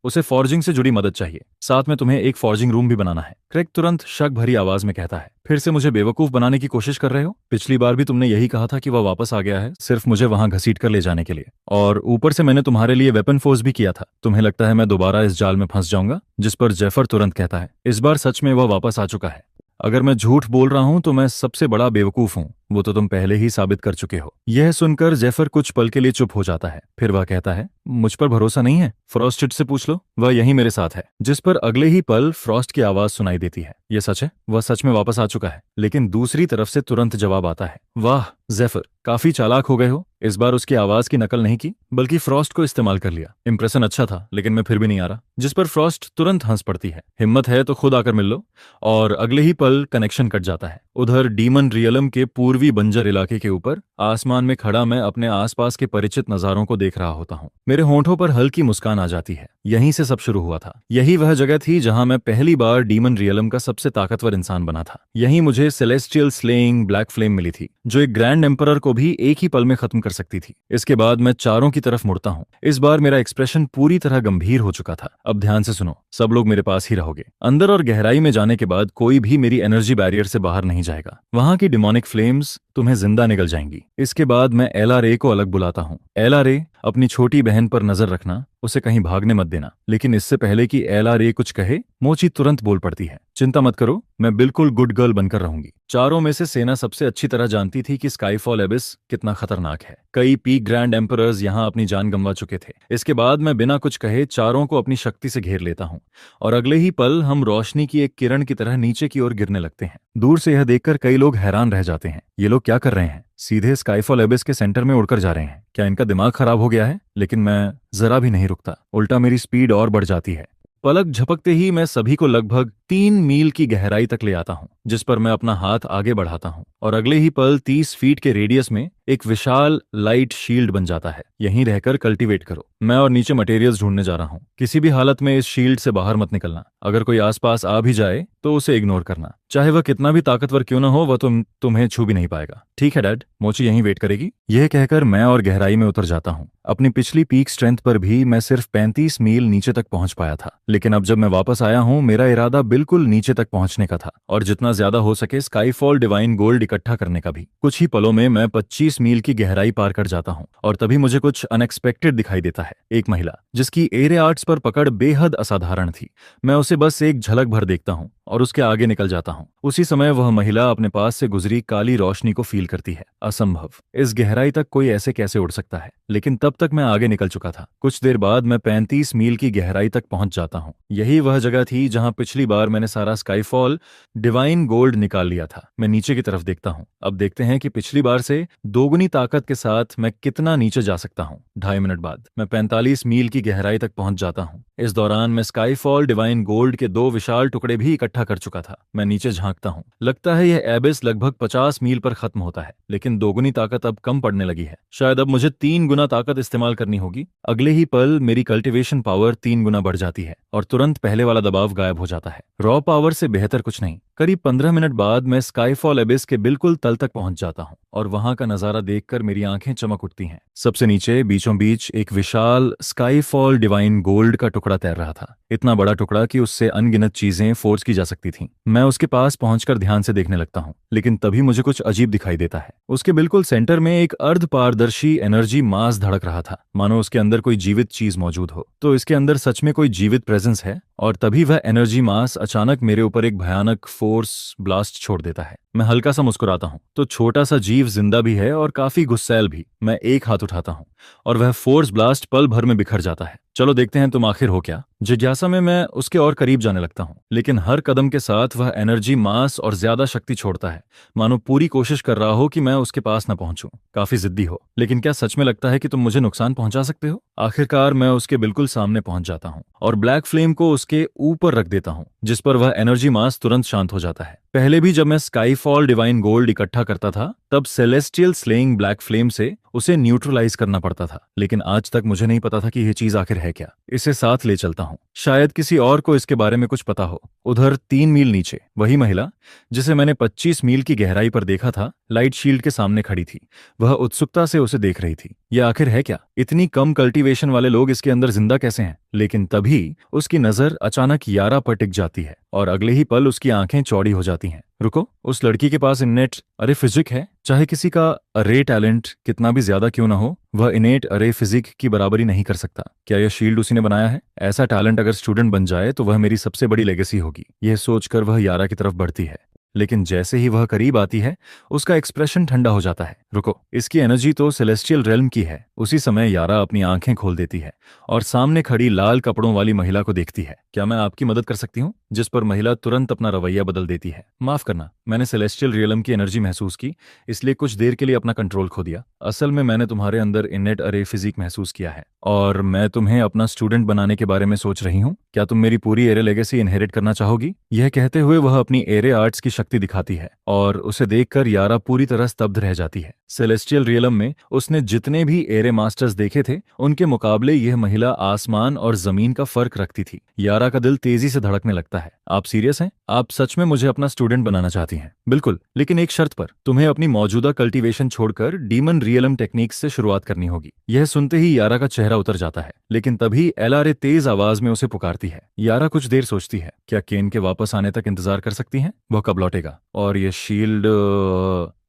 उसे फॉर्जिंग से जुड़ी मदद चाहिए। साथ में तुम्हें एक फॉर्जिंग रूम भी बनाना है। क्रेग तुरंत शक भरी आवाज में कहता है, फिर से मुझे बेवकूफ बनाने की कोशिश कर रहे हो? पिछली बार भी तुमने यही कहा था कि वह वापस आ गया है सिर्फ मुझे वहां घसीट कर ले जाने के लिए, और ऊपर से मैंने तुम्हारे लिए वेपन फोर्स भी किया था। तुम्हें लगता है मैं दोबारा इस जाल में फंस जाऊंगा? जिस पर जेफर तुरंत कहता है, इस बार सच में वह वापस आ चुका है। अगर मैं झूठ बोल रहा हूं तो मैं सबसे बड़ा बेवकूफ हूं। वो तो तुम पहले ही साबित कर चुके हो। यह सुनकर जेफर कुछ पल के लिए चुप हो जाता है। फिर वह कहता है, मुझ पर भरोसा नहीं है? फ्रॉस्टेड से पूछ लो, वह यहीं मेरे साथ है। जिस पर अगले ही पल फ्रॉस्ट की आवाज सुनाई देती है। यह सच है? वह सच में वापस आ चुका है। लेकिन दूसरी तरफ से तुरंत जवाब आता है, वाह जेफर, काफी चालाक हो गए हो। इस बार उसकी आवाज की नकल नहीं की, बल्कि फ्रॉस्ट को इस्तेमाल कर लिया। इंप्रेशन अच्छा था, लेकिन मैं फिर भी नहीं आ रहा। जिस पर फ्रॉस्ट तुरंत हंस पड़ती है, हिम्मत है तो खुद आकर मिल लो। और अगले ही पल कनेक्शन कट जाता है। उधर डीमन रियलम के पूर्वी बंजर इलाके के ऊपर आसमान में खड़ा मैं अपने आसपास के परिचित नजारों को देख रहा होता हूँ। मेरे होंठों पर हल्की मुस्कान आ जाती है। यहीं से सब शुरू हुआ था। यही वह जगह थी जहां मैं पहली बार डीमन रियलम का सबसे ताकतवर इंसान बना था। यहीं मुझे सेलेस्टियल स्लेइंग ब्लैक फ्लेम मिली थी, जो एक ग्रैंड एम्परर को भी एक ही पल में खत्म कर सकती थी। इसके बाद मैं चारों की तरफ मुड़ता हूँ। इस बार मेरा एक्सप्रेशन पूरी तरह गंभीर हो चुका था। अब ध्यान से सुनो, सब लोग मेरे पास ही रहोगे। अंदर और गहराई में जाने के बाद कोई भी मेरी एनर्जी बैरियर से बाहर नहीं जाएगा। वहां की डिमोनिक फ्लेम्स तुम्हें जिंदा निगल जाएंगी। इसके बाद मैं एलआरए को अलग बुलाता हूँ। एलआरए, अपनी छोटी बहन पर नजर रखना, उसे कहीं भागने मत देना। लेकिन इससे पहले कि एलआरए कुछ कहे, मोची तुरंत बोल पड़ती है, चिंता मत करो, मैं बिल्कुल गुड गर्ल बनकर रहूंगी। चारों में से सेना सबसे अच्छी तरह जानती थी कि स्काईफॉल एबिस कितना खतरनाक है। कई पीक ग्रैंड एम्परर्स यहाँ अपनी जान गंवा चुके थे। इसके बाद मैं बिना कुछ कहे चारों को अपनी शक्ति से घेर लेता हूँ, और अगले ही पल हम रोशनी की एक किरण की तरह नीचे की ओर गिरने लगते हैं। दूर से यह देखकर कई लोग हैरान रह जाते हैं। ये लोग क्या कर रहे हैं? सीधे स्काईफॉल एबिस के सेंटर में उड़कर जा रहे हैं। क्या इनका दिमाग खराब हो गया है? लेकिन मैं जरा भी नहीं रुकता, उल्टा मेरी स्पीड और बढ़ जाती है। पलक झपकते ही मैं सभी को लगभग 3 मील की गहराई तक ले आता हूँ, जिस पर मैं अपना हाथ आगे बढ़ाता हूँ, और अगले ही पल 30 फीट के रेडियस में एक विशाल लाइट शील्ड बन जाता है। यहीं रहकर कल्टीवेट करो। मैं और नीचे मटेरियल्स ढूंढने जा रहा हूँ। किसी भी हालत में इस शील्ड से बाहर मत निकलना। अगर कोई आसपास आ भी जाए तो उसे इग्नोर करना, चाहे वह कितना भी ताकतवर क्यों न हो, वह तुम्हें छू भी नहीं पाएगा। ठीक है डैड, मोची यहीं वेट करेगी। यह कहकर मैं और गहराई में उतर जाता हूँ। अपनी पिछली पीक स्ट्रेंथ पर भी मैं सिर्फ 35 मील नीचे तक पहुंच पाया था, लेकिन अब जब मैं वापस आया हूँ, मेरा इरादा बिल्कुल नीचे तक पहुंचने का था, और जितना ज्यादा हो सके स्काईफॉल डिवाइन गोल्ड इकट्ठा करने का भी। कुछ ही पलों में मैं 25 मील की गहराई पार कर जाता हूँ, और तभी मुझे कुछ अनएक्सपेक्टेड दिखाई देता है। एक महिला, जिसकी एरे आर्ट्स पर पकड़ बेहद असाधारण थी। मैं उसे बस एक झलक भर देखता हूँ और उसके आगे निकल जाता हूँ। उसी समय वह महिला अपने पास से गुजरी काली रोशनी को फील करती है। असंभव, इस गहराई तक कोई ऐसे कैसे उड़ सकता है? लेकिन तब तक मैं आगे निकल चुका था। कुछ देर बाद मैं 35 मील की गहराई तक पहुंच जाता हूँ। यही वह जगह थी जहां पिछली बार मैंने सारा स्काईफॉल डिवाइन गोल्ड निकाल लिया था। मैं नीचे की तरफ देखता हूँ। अब देखते हैं कि पिछली बार से दोगुनी ताकत के साथ मैं कितना नीचे जा सकता हूँ। 2.5 मिनट बाद मैं 45 मील की गहराई तक पहुंच जाता हूँ। इस दौरान मैं स्काईफॉल डिवाइन गोल्ड के 2 विशाल टुकड़े भी इकट्ठा कर चुका था। मैं नीचे झांकता हूँ। लगता है यह एबिस लगभग 50 मील पर खत्म होता है, लेकिन दोगुनी ताकत अब कम पड़ने लगी है। शायद अब मुझे 3 गुना ताकत इस्तेमाल करनी होगी। अगले ही पल मेरी कल्टीवेशन पावर 3 गुना बढ़ जाती है, और तुरंत पहले वाला दबाव गायब हो जाता है। रॉ पावर से बेहतर कुछ नहीं। करीब 15 मिनट बाद मैं स्काईफॉल एबिस के बिल्कुल तल तक पहुंच जाता हूँ, और वहां का नजारा देखकर मेरी आंखें चमक उठती हैं। सबसे नीचे बीचों बीच एक विशाल स्काईफॉल डिवाइन गोल्ड का टुकड़ा तैर रहा था। इतना बड़ा टुकड़ा कि उससे अनगिनत चीजें फोर्स की जा सकती थीं। मैं उसके पास पहुंचकर ध्यान से देखने लगता हूं, लेकिन तभी मुझे कुछ अजीब दिखाई देता है। उसके बिल्कुल सेंटर में एक अर्ध पारदर्शी एनर्जी मास धड़क रहा था, मानो उसके अंदर कोई जीवित चीज मौजूद हो। तो इसके अंदर सच में कोई जीवित प्रेजेंस है? और तभी वह एनर्जी मास अचानक मेरे ऊपर एक भयानक फोर्स ब्लास्ट छोड़ देता है। मैं हल्का सा मुस्कुराता हूँ। तो छोटा सा जीव जिंदा भी है और काफी गुस्सैल भी। मैं एक हाथ उठाता हूँ और वह फोर्स ब्लास्ट पल भर में बिखर जाता है। चलो देखते हैं तुम आखिर हो क्या। जिज्ञासा में मैं उसके और करीब जाने लगता हूँ, लेकिन हर कदम के साथ वह एनर्जी मास और ज्यादा शक्ति छोड़ता है, मानो पूरी कोशिश कर रहा हो कि मैं उसके पास न पहुंचूं। काफी जिद्दी हो, लेकिन क्या सच में लगता है कि तुम मुझे नुकसान पहुंचा सकते हो? आखिरकार मैं उसके बिल्कुल सामने पहुंच जाता हूँ और ब्लैक फ्लेम को उसके ऊपर रख देता हूँ, जिस पर वह एनर्जी मास तुरंत शांत हो जाता है। पहले भी जब मैं स्काईफॉल डिवाइन गोल्ड इकट्ठा करता था, तब सेलेस्टियल स्लेइंग ब्लैक फ्लेम से उसे न्यूट्रलाइज करना पड़ता था, लेकिन आज तक मुझे नहीं पता था कि यह चीज आखिर है क्या। इसे साथ ले चलता हूँ, शायद किसी और को इसके बारे में कुछ पता हो। उधर 3 मील नीचे वही महिला जिसे मैंने 25 मील की गहराई पर देखा था, लाइट शील्ड के सामने खड़ी थी। वह उत्सुकता से उसे देख रही थी। यह आखिर है क्या? इतनी कम कल्टीवेशन वाले लोग इसके अंदर जिंदा कैसे हैं? लेकिन तभी उसकी नजर अचानक यारा पर टिक जाती है और अगले ही पल उसकी आंखें चौड़ी हो जाती हैं। रुको, उस लड़की के पास इनेट अरे फिजिक है। चाहे किसी का अरे टैलेंट कितना भी ज्यादा क्यों ना हो, वह इनेट अरे फिजिक की बराबरी नहीं कर सकता। क्या यह शील्ड उसी ने बनाया है? ऐसा टैलेंट अगर स्टूडेंट बन जाए तो वह मेरी सबसे बड़ी लेगेसी होगी। यह सोचकर वह यारा की तरफ बढ़ती है। लेकिन जैसे ही वह करीब आती है उसका एक्सप्रेशन ठंडा हो जाता है। रुको, इसकी एनर्जी तो सेलेस्टियल रेल्म की है। उसी समय यारा अपनी आंखें खोल देती है और सामने खड़ी लाल कपड़ों वाली महिला को देखती है। क्या मैं आपकी मदद कर सकती हूँ? जिस पर महिला तुरंत अपना रवैया बदल देती है। माफ करना, मैंने सेलेस्टियल रियलम की एनर्जी महसूस की, इसलिए कुछ देर के लिए अपना कंट्रोल खो दिया। असल में मैंने तुम्हारे अंदर इनेट अरे फिजिक महसूस किया है और मैं तुम्हें अपना स्टूडेंट बनाने के बारे में सोच रही हूँ। क्या तुम मेरी पूरी एरे लेगेसी इनहेरिट करना चाहोगी? यह कहते हुए वह अपनी एरे आर्ट्स की शक्ति दिखाती है और उसे देखकर यारा पूरी तरह स्तब्ध रह जाती है। सेलेस्टियल रियलम में उसने जितने भी एरे मास्टर्स देखे थे उनके मुकाबले यह महिला आसमान और जमीन का फर्क रखती थी। यारा का दिल तेजी से धड़कने लगता है। आप सीरियस हैं? आप सच में मुझे अपना स्टूडेंट बनाना चाहती हैं? बिल्कुल, लेकिन एक शर्त पर। तुम्हें अपनी मौजूदा कल्टीवेशन छोड़कर डीमन रियलम टेक्निक्स से शुरुआत करनी होगी। यह सुनते ही यारा का चेहरा उतर जाता है, लेकिन तभी एलआरए तेज आवाज में उसे पुकारती है। यारा कुछ देर सोचती है, क्या केन के वापस आने तक इंतजार कर सकती हैं? वह कब लौटेगा? और ये शील्ड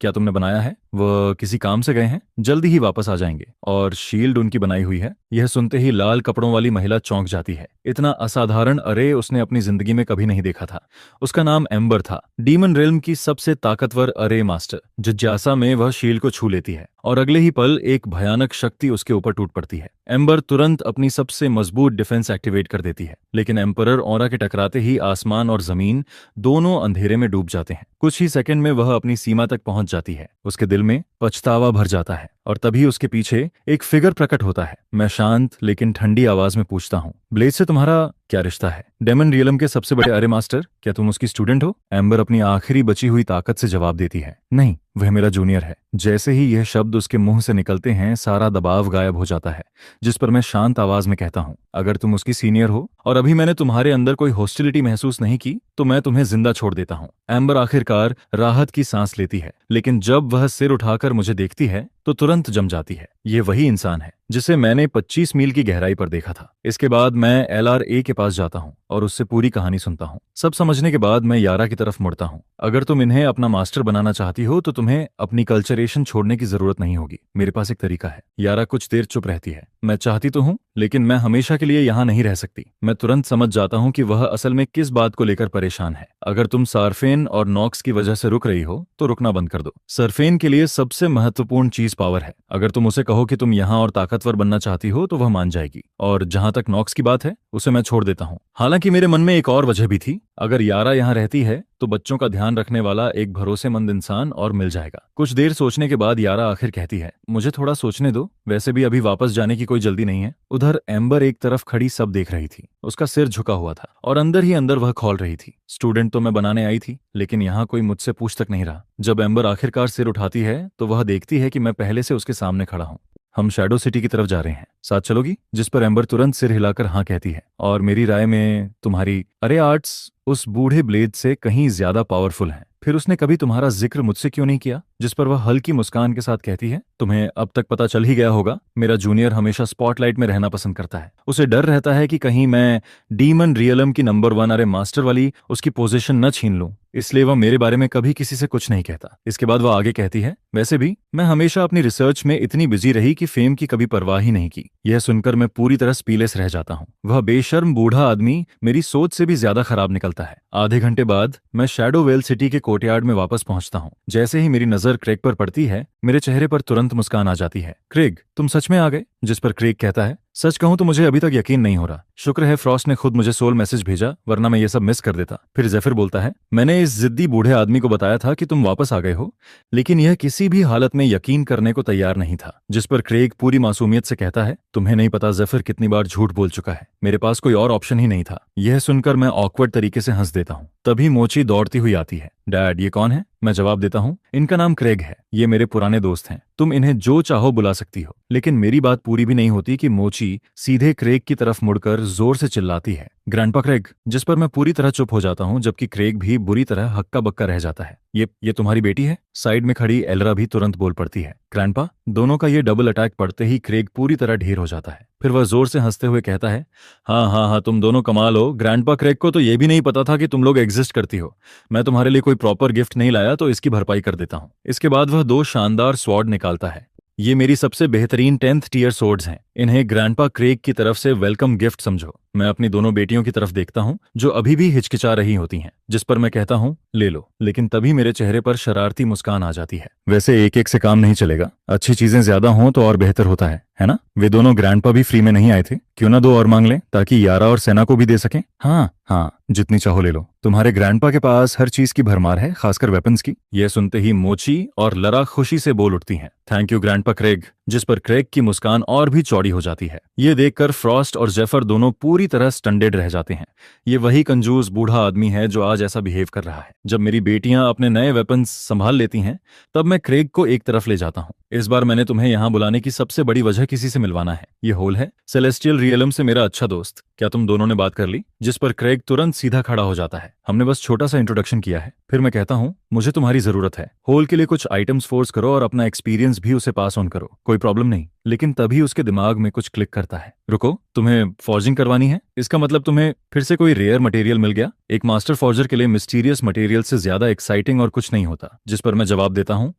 क्या तुमने बनाया है? वह किसी काम से गए हैं? जल्दी ही वापस आ जाएंगे। और शील्ड उनकी बनाई हुई है? यह सुनते ही लाल कपड़ों वाली महिला चौंक जाती है। इतना असाधारण अरे उसने अपनी जिंदगी में कभी नहीं देखा था। उसका नाम एम्बर था, डीमन रेल्म की सबसे ताकतवर अरे मास्टर। जिज्ञासा में वह शील्ड को छू लेती है और अगले ही पल एक भयानक शक्ति उसके ऊपर टूट पड़ती है। एम्बर तुरंत अपनी सबसे मजबूत डिफेंस एक्टिवेट कर देती है, लेकिन एम्परर ऑरा के टकराते ही आसमान और जमीन दोनों अंधेरे में डूब जाते हैं। कुछ ही सेकंड में वह अपनी सीमा तक पहुंच जाती है। उसके दिल में पछतावा भर जाता है और तभी उसके पीछे एक फिगर प्रकट होता है। मैं शांत लेकिन ठंडी आवाज में पूछता हूँ, ब्लेड से तुम्हारा क्या रिश्ता है? डेमन रियलम के सबसे बड़े अरे मास्टर, क्या तुम उसकी स्टूडेंट हो? एम्बर अपनी आखिरी बची हुई ताकत से जवाब देती है, नहीं, वह मेरा जूनियर है। जैसे ही यह शब्द उसके मुंह से निकलते हैं सारा दबाव गायब हो जाता है, जिस पर मैं शांत आवाज में कहता हूँ, अगर तुम उसकी सीनियर हो और अभी मैंने तुम्हारे अंदर कोई हॉस्टिलिटी महसूस नहीं की तो मैं तुम्हें जिंदा छोड़ देता हूँ। एम्बर आखिरकार राहत की सांस लेती है, लेकिन जब वह सिर उठाकर मुझे देखती है तो तुरंत जम जाती है। ये वही इंसान है जिसे मैंने 25 मील की गहराई पर देखा था। इसके बाद मैं एलआरए के पास जाता हूँ और उससे पूरी कहानी सुनता हूँ। सब समझने के बाद मैं यारा की तरफ मुड़ता हूँ। अगर तुम इन्हें अपना मास्टर बनाना चाहती हो तो तुम्हें अपनी कल्चरेशन छोड़ने की जरूरत नहीं होगी। मेरे पास एक तरीका है। यारा कुछ देर चुप रहती है। मैं चाहती तो हूँ, लेकिन मैं हमेशा के लिए यहाँ नहीं रह सकती। मैं तुरंत समझ जाता हूँ कि वह असल में किस बात को लेकर परेशान है। अगर तुम सार्फेन और नॉक्स की वजह से रुक रही हो तो रुकना बंद कर दो। सार्फेन के लिए सबसे महत्वपूर्ण चीज पावर है। अगर तुम उसे कहो कि तुम यहाँ और ताकतवर बनना चाहती हो तो वह मान जाएगी। और जहां तक नॉक्स की बात है, उसे मैं छोड़ देता हूँ। हालांकि मेरे मन में एक और वजह भी थी। अगर यारा यहाँ रहती है तो बच्चों का ध्यान रखने वाला एक भरोसेमंद इंसान और मिल जाएगा। कुछ देर सोचने के बाद यारा आखिर कहती है, मुझे थोड़ा सोचने दो, वैसे भी अभी वापस जाने की कोई जल्दी नहीं है। उधर एम्बर एक तरफ खड़ी सब देख रही थी। उसका सिर झुका हुआ था और अंदर ही अंदर वह खौल रही थी। स्टूडेंट तो मैं बनाने आई थी, लेकिन यहाँ कोई मुझसे पूछ तक नहीं रहा। जब एम्बर आखिरकार सिर उठाती है तो वह देखती है कि मैं पहले से उसके सामने खड़ा हूँ। हम शैडो सिटी की तरफ जा रहे हैं, साथ चलोगी? जिस पर एम्बर तुरंत सिर हिलाकर हाँ कहती है। और मेरी राय में तुम्हारी अरे आर्ट्स उस बूढ़े ब्लेड से कहीं ज्यादा पावरफुल हैं। फिर उसने कभी तुम्हारा जिक्र मुझसे क्यों नहीं किया? जिस पर वह हल्की मुस्कान के साथ कहती है, तुम्हें अब तक पता चल ही गया होगा, मेरा जूनियर हमेशा स्पॉटलाइट में रहना पसंद करता है। उसे डर रहता है कि कहीं मैं डीमन रियलम की नंबर 1 अरे मास्टर वाली उसकी पोजीशन न छीन लूं, इसलिए वह मेरे बारे में कभी किसी से कुछ नहीं कहता। इसके बाद वह आगे कहती है, वैसे भी मैं हमेशा अपनी रिसर्च में इतनी बिजी रही कि फेम की कभी परवाह ही नहीं की। यह सुनकर मैं पूरी तरह स्पीलेस रह जाता हूँ। वह बेशर्म बूढ़ा आदमी मेरी सोच से भी ज्यादा खराब निकलता है। आधे घंटे बाद मैं शैडोवेल सिटी के कोर्टयार्ड में वापस पहुंचता हूँ। जैसे ही मेरी नजर क्रेग पर पड़ती है, मेरे चेहरे पर तुरंत मुस्कान आ जाती है। क्रेग, तुम सच में आ गए? जिस पर क्रेग कहता है, सच कहूं तो मुझे अभी तक यकीन नहीं हो रहा। शुक्र है फ्रॉस्ट ने खुद मुझे सोल मैसेज भेजा, वरना मैं ये सब मिस कर देता। फिर जेफिर बोलता है, मैंने इस जिद्दी बूढ़े आदमी को बताया था कि तुम वापस आ गए हो, लेकिन यह किसी भी हालत में यकीन करने को तैयार नहीं था। जिस पर क्रेग पूरी मासूमियत से कहता है, तुम्हें नहीं पता जेफिर कितनी बार झूठ बोल चुका है। मेरे पास कोई और ऑप्शन ही नहीं था। यह सुनकर मैं ऑकवर्ड तरीके से हंस देता हूँ। तभी मोची दौड़ती हुई आती है। डैड, ये कौन है? मैं जवाब देता हूँ, इनका नाम क्रेग है। ये मेरे पुराने दोस्त हैं। तुम इन्हें जो चाहो बुला सकती हो। लेकिन मेरी बात पूरी भी नहीं होती कि मोची सीधे क्रेग की तरफ मुड़कर जोर से चिल्लाती है, ग्रैंडपा क्रेग। जिस पर मैं पूरी तरह चुप हो जाता हूँ, जबकि क्रेग भी बुरी तरह हक्का बक्का रह जाता है। ये तुम्हारी बेटी है? साइड में खड़ी एलरा भी तुरंत बोल पड़ती है। ग्रैंडपा। दोनों का ये डबल अटैक पड़ते ही क्रेग पूरी तरह ढेर हो जाता है। फिर वह जोर से हंसते हुए कहता है, हाँ हाँ हाँ, तुम दोनों कमाल हो। ग्रैंडपा क्रेग को तो ये भी नहीं पता था कि तुम लोग एग्जिस्ट करती हो। मैं तुम्हारे लिए कोई प्रॉपर गिफ्ट नहीं लाया तो इसकी भरपाई कर देता हूँ। इसके बाद वह 2 शानदार स्वॉर्ड निकालता है। ये मेरी सबसे बेहतरीन 10th टियर सोर्ड्स हैं। इन्हें ग्रैंडपा क्रेग की तरफ से वेलकम गिफ्ट समझो। मैं अपनी दोनों बेटियों की तरफ देखता हूँ जो अभी भी हिचकिचा रही होती हैं, जिस पर मैं कहता हूँ ले लो, लेकिन तभी मेरे चेहरे पर शरारती मुस्कान आ जाती है। वैसे एक एक से काम नहीं चलेगा, अच्छी चीजें ज्यादा हों तो और बेहतर होता है ना? वे दोनों ग्रैंडपा भी फ्री में नहीं आए थे, क्यों ना दो और मांग लें ताकि यारा और सेना को भी दे सकें। हाँ हाँ, जितनी चाहो ले लो, तुम्हारे ग्रैंडपा के पास हर चीज की भरमार है, खासकर वेपन्स की। यह सुनते ही मोची और लरा खुशी से बोल उठती हैं, थैंक यू ग्रैंडपा क्रेग, जिस पर क्रेग की मुस्कान और भी चौड़ी हो जाती है। ये देखकर फ्रॉस्ट और जेफर दोनों पूरी तरह स्टंडेड रह जाते हैं। ये वही कंजूस बूढ़ा आदमी है जो आज ऐसा बिहेव कर रहा है। जब मेरी बेटियां अपने नए वेपन्स संभाल लेती हैं, तब मैं क्रेग को एक तरफ ले जाता हूँ। इस बार मैंने तुम्हें यहाँ बुलाने की सबसे बड़ी वजह किसी से मिलवाना है। ये होल है सेलेस्टियल रियलम से मेरा अच्छा दोस्त। क्या तुम दोनों ने बात कर ली? जिस पर क्रेग तुरंत सीधा खड़ा हो जाता है, हमने बस छोटा सा इंट्रोडक्शन किया है। फिर मैं कहता हूँ मुझे तुम्हारी जरूरत है, होल के लिए कुछ आइटम्स फोर्स करो और अपना एक्सपीरियंस भी उसे पास ऑन करो, कोई प्रॉब्लम नहीं। लेकिन तभी उसके दिमाग में कुछ क्लिक करता है। रुको, तुम्हें फॉर्जिंग करवानी है? इसका मतलब तुम्हें फिर से कोई रेयर मटेरियल मिल गया? एक मास्टर फॉर्जर के लिए मिस्टीरियस मटेरियल से ज्यादा एक्साइटिंग और कुछ नहीं होता। जिस पर मैं जवाब देता हूँ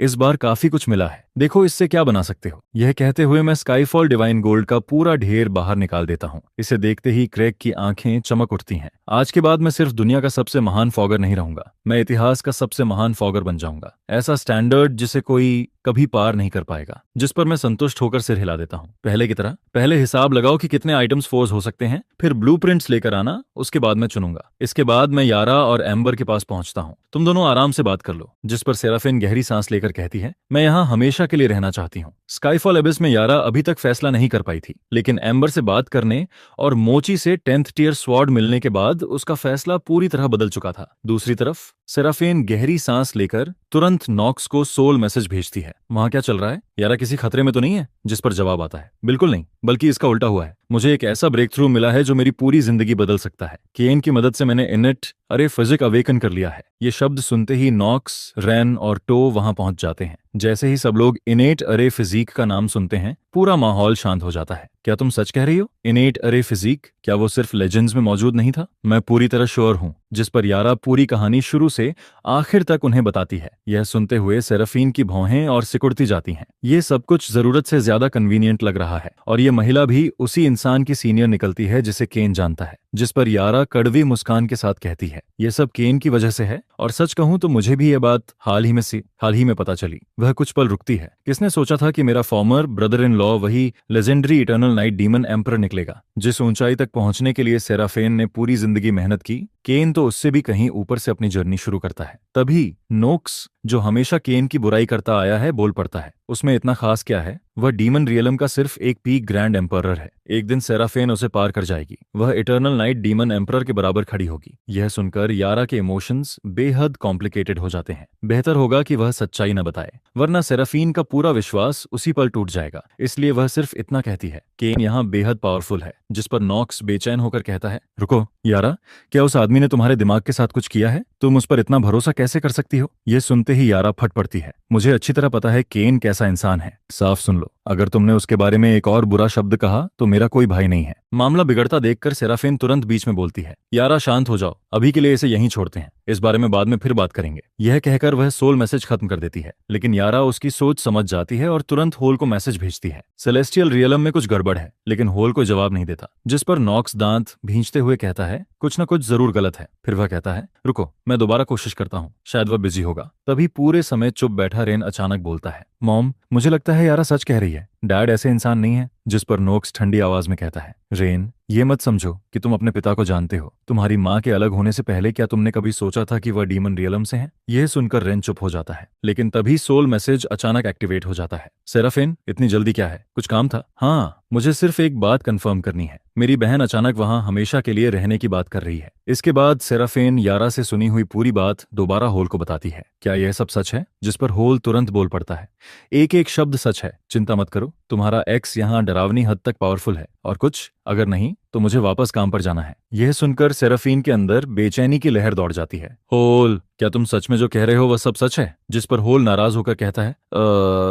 इस बार काफी कुछ मिला है, देखो इससे क्या बना सकते हो। यह कहते हुए मैं स्काईफॉल डिवाइन गोल्ड का पूरा ढेर बाहर निकाल देता हूँ। इसे देखते ही क्रेग की आंखें चमक उठती हैं। आज के बाद मैं सिर्फ दुनिया का सबसे महान फॉगर नहीं रहूंगा, मैं इतिहास का सबसे महान फॉगर बन जाऊंगा। ऐसा स्टैंडर्ड जिसे कोई कभी पार नहीं कर पाएगा। जिस पर मैं संतुष्ट होकर सिर हिला देता हूँ। पहले की तरह पहले हिसाब लगाओ कि कितने आइटम्स फोर्स हो सकते हैं, फिर ब्लूप्रिंट्स लेकर आना, उसके बाद मैं चुनूंगा। इसके बाद मैं यारा और एम्बर के पास पहुंचता हूँ। तुम दोनों आराम से बात कर लो। जिस पर सेराफिन गहरी सांस लेकर कहती है, मैं यहाँ हमेशा के लिए रहना चाहती हूँ। स्काईफॉल एबिस में यारा अभी तक फैसला नहीं कर पाई थी, लेकिन एम्बर से बात करने और मोची से 10th टियर स्वॉर्ड मिलने के बाद उसका फैसला पूरी तरह बदल चुका था। दूसरी तरफ सेराफिन गहरी सांस लेकर तुरंत नॉक्स को सोल मैसेज भेजती है, वहां क्या चल रहा है? यारा किसी खतरे में तो नहीं है? जिस पर जवाब आता है, बिल्कुल नहीं, बल्कि इसका उल्टा हुआ है। मुझे एक ऐसा ब्रेक थ्रू मिला है जो मेरी पूरी जिंदगी बदल सकता है। केन की मदद से मैंने इनेट अरे फिजिक अवेकन कर लिया है। ये शब्द सुनते ही नॉक्स, रेन और टो वहां पहुंच जाते हैं। जैसे ही सब लोग इनेट अरे फिजिक का नाम सुनते हैं, पूरा माहौल शांत हो जाता है। क्या तुम सच कह रही हो? इनेट अरे फिजिक, क्या वो सिर्फ लेजेंड्स में मौजूद नहीं था? मैं पूरी तरह श्योर हूँ। जिस पर यारा पूरी कहानी शुरू से आखिर तक उन्हें बताती है। यह सुनते हुए सेराफीन की भौहें और सिकुड़ती जाती हैं। ये सब कुछ जरूरत से ज्यादा कन्वीनियंट लग रहा है, और ये महिला भी उसी इंसान की सीनियर निकलती है जिसे केन जानता है। जिस पर यारा कड़वी मुस्कान के साथ कहती है, ये सब केन की वजह से है, और सच कहूं तो मुझे भी ये बात हाल ही में पता चली। वह कुछ पल रुकती है। किसने सोचा था कि मेरा फॉर्मर ब्रदर इन लॉ वही legendary eternal night demon emperor निकलेगा? जिस ऊंचाई तक पहुंचने के लिए सेराफेन ने पूरी जिंदगी मेहनत की, केन तो उससे भी कहीं ऊपर से अपनी जर्नी शुरू करता है। तभी नोक्स, जो हमेशा केन की बुराई करता आया है, बोल पड़ता है, उसमें इतना खास क्या है? वह डीमन रियलम का सिर्फ एक पीक ग्रैंड एम्परर है। एक दिन सेराफेन उसे पार कर जाएगी, वह इटर्नल नाइट डीमन एम्परर के बराबर खड़ी होगी। यह सुनकर यारा के इमोशंस बेहद कॉम्प्लिकेटेड हो जाते हैं। बेहतर होगा कि वह सच्चाई न बताए, वरना सेराफीन का पूरा विश्वास उसी पल टूट जाएगा। इसलिए वह सिर्फ इतना कहती है, केन यहाँ बेहद पावरफुल है। जिस पर नॉक्स बेचैन होकर कहता है, रुको यारा, क्या उस आदमी ने तुम्हारे दिमाग के साथ कुछ किया है? तुम उस पर इतना भरोसा कैसे कर सकती हो? यह सुनते ही यारा फट पड़ती है। मुझे अच्छी तरह पता है केन कैसा इंसान है। साफ सुन लो, अगर तुमने उसके बारे में एक और बुरा शब्द कहा तो मेरा कोई भाई नहीं है। मामला बिगड़ता देखकर सेराफिन तुरंत बीच में बोलती है, यारा शांत हो जाओ, अभी के लिए इसे यहीं छोड़ते हैं, इस बारे में बाद में फिर बात करेंगे। यह कहकर वह सोल मैसेज खत्म कर देती है, लेकिन यारा उसकी सोच समझ जाती है और तुरंत होल को मैसेज भेजती है। सेलेस्टियल रियलम में कुछ गड़बड़ है, लेकिन होल कोई जवाब नहीं देता। जिस पर नॉक्स दांत भींचते हुए कहता है, कुछ न कुछ जरूर गलत है। फिर वह कहता है, रुको मैं दोबारा कोशिश करता हूँ, शायद वह बिजी होगा। तभी पूरे समय चुप बैठा रेन अचानक बोलता है, मॉम, मुझे लगता है यारा सच कह रही है, डैड ऐसे इंसान नहीं है। जिस पर नोक्स ठंडी आवाज में कहता है, रेन, ये मत समझो कि तुम अपने पिता को जानते हो। तुम्हारी माँ के अलग होने से पहले क्या तुमने कभी सोचा था कि वह डीमन रियलम से है? यह सुनकर रेन चुप हो जाता है, लेकिन तभी सोल मैसेज अचानक एक्टिवेट हो जाता है। सेराफिन, इतनी जल्दी क्या है? कुछ काम था? हाँ, मुझे सिर्फ एक बात कंफर्म करनी है। मेरी बहन अचानक वहां हमेशा के लिए रहने की बात कर रही है। इसके बाद सेराफिन यारा से सुनी हुई पूरी बात दोबारा होल को बताती है। क्या यह सब सच है? जिस पर होल तुरंत बोल पड़ता है, एक एक शब्द सच है, चिंता मत करो, तुम्हारा एक्स यहाँ डरावनी हद तक पावरफुल है, और कुछ अगर नहीं तो मुझे वापस काम पर जाना है। यह सुनकर सेराफीन के अंदर बेचैनी की लहर दौड़ जाती है। होल, क्या तुम सच में जो कह रहे हो वह सब सच है? जिस पर होल नाराज होकर कहता है,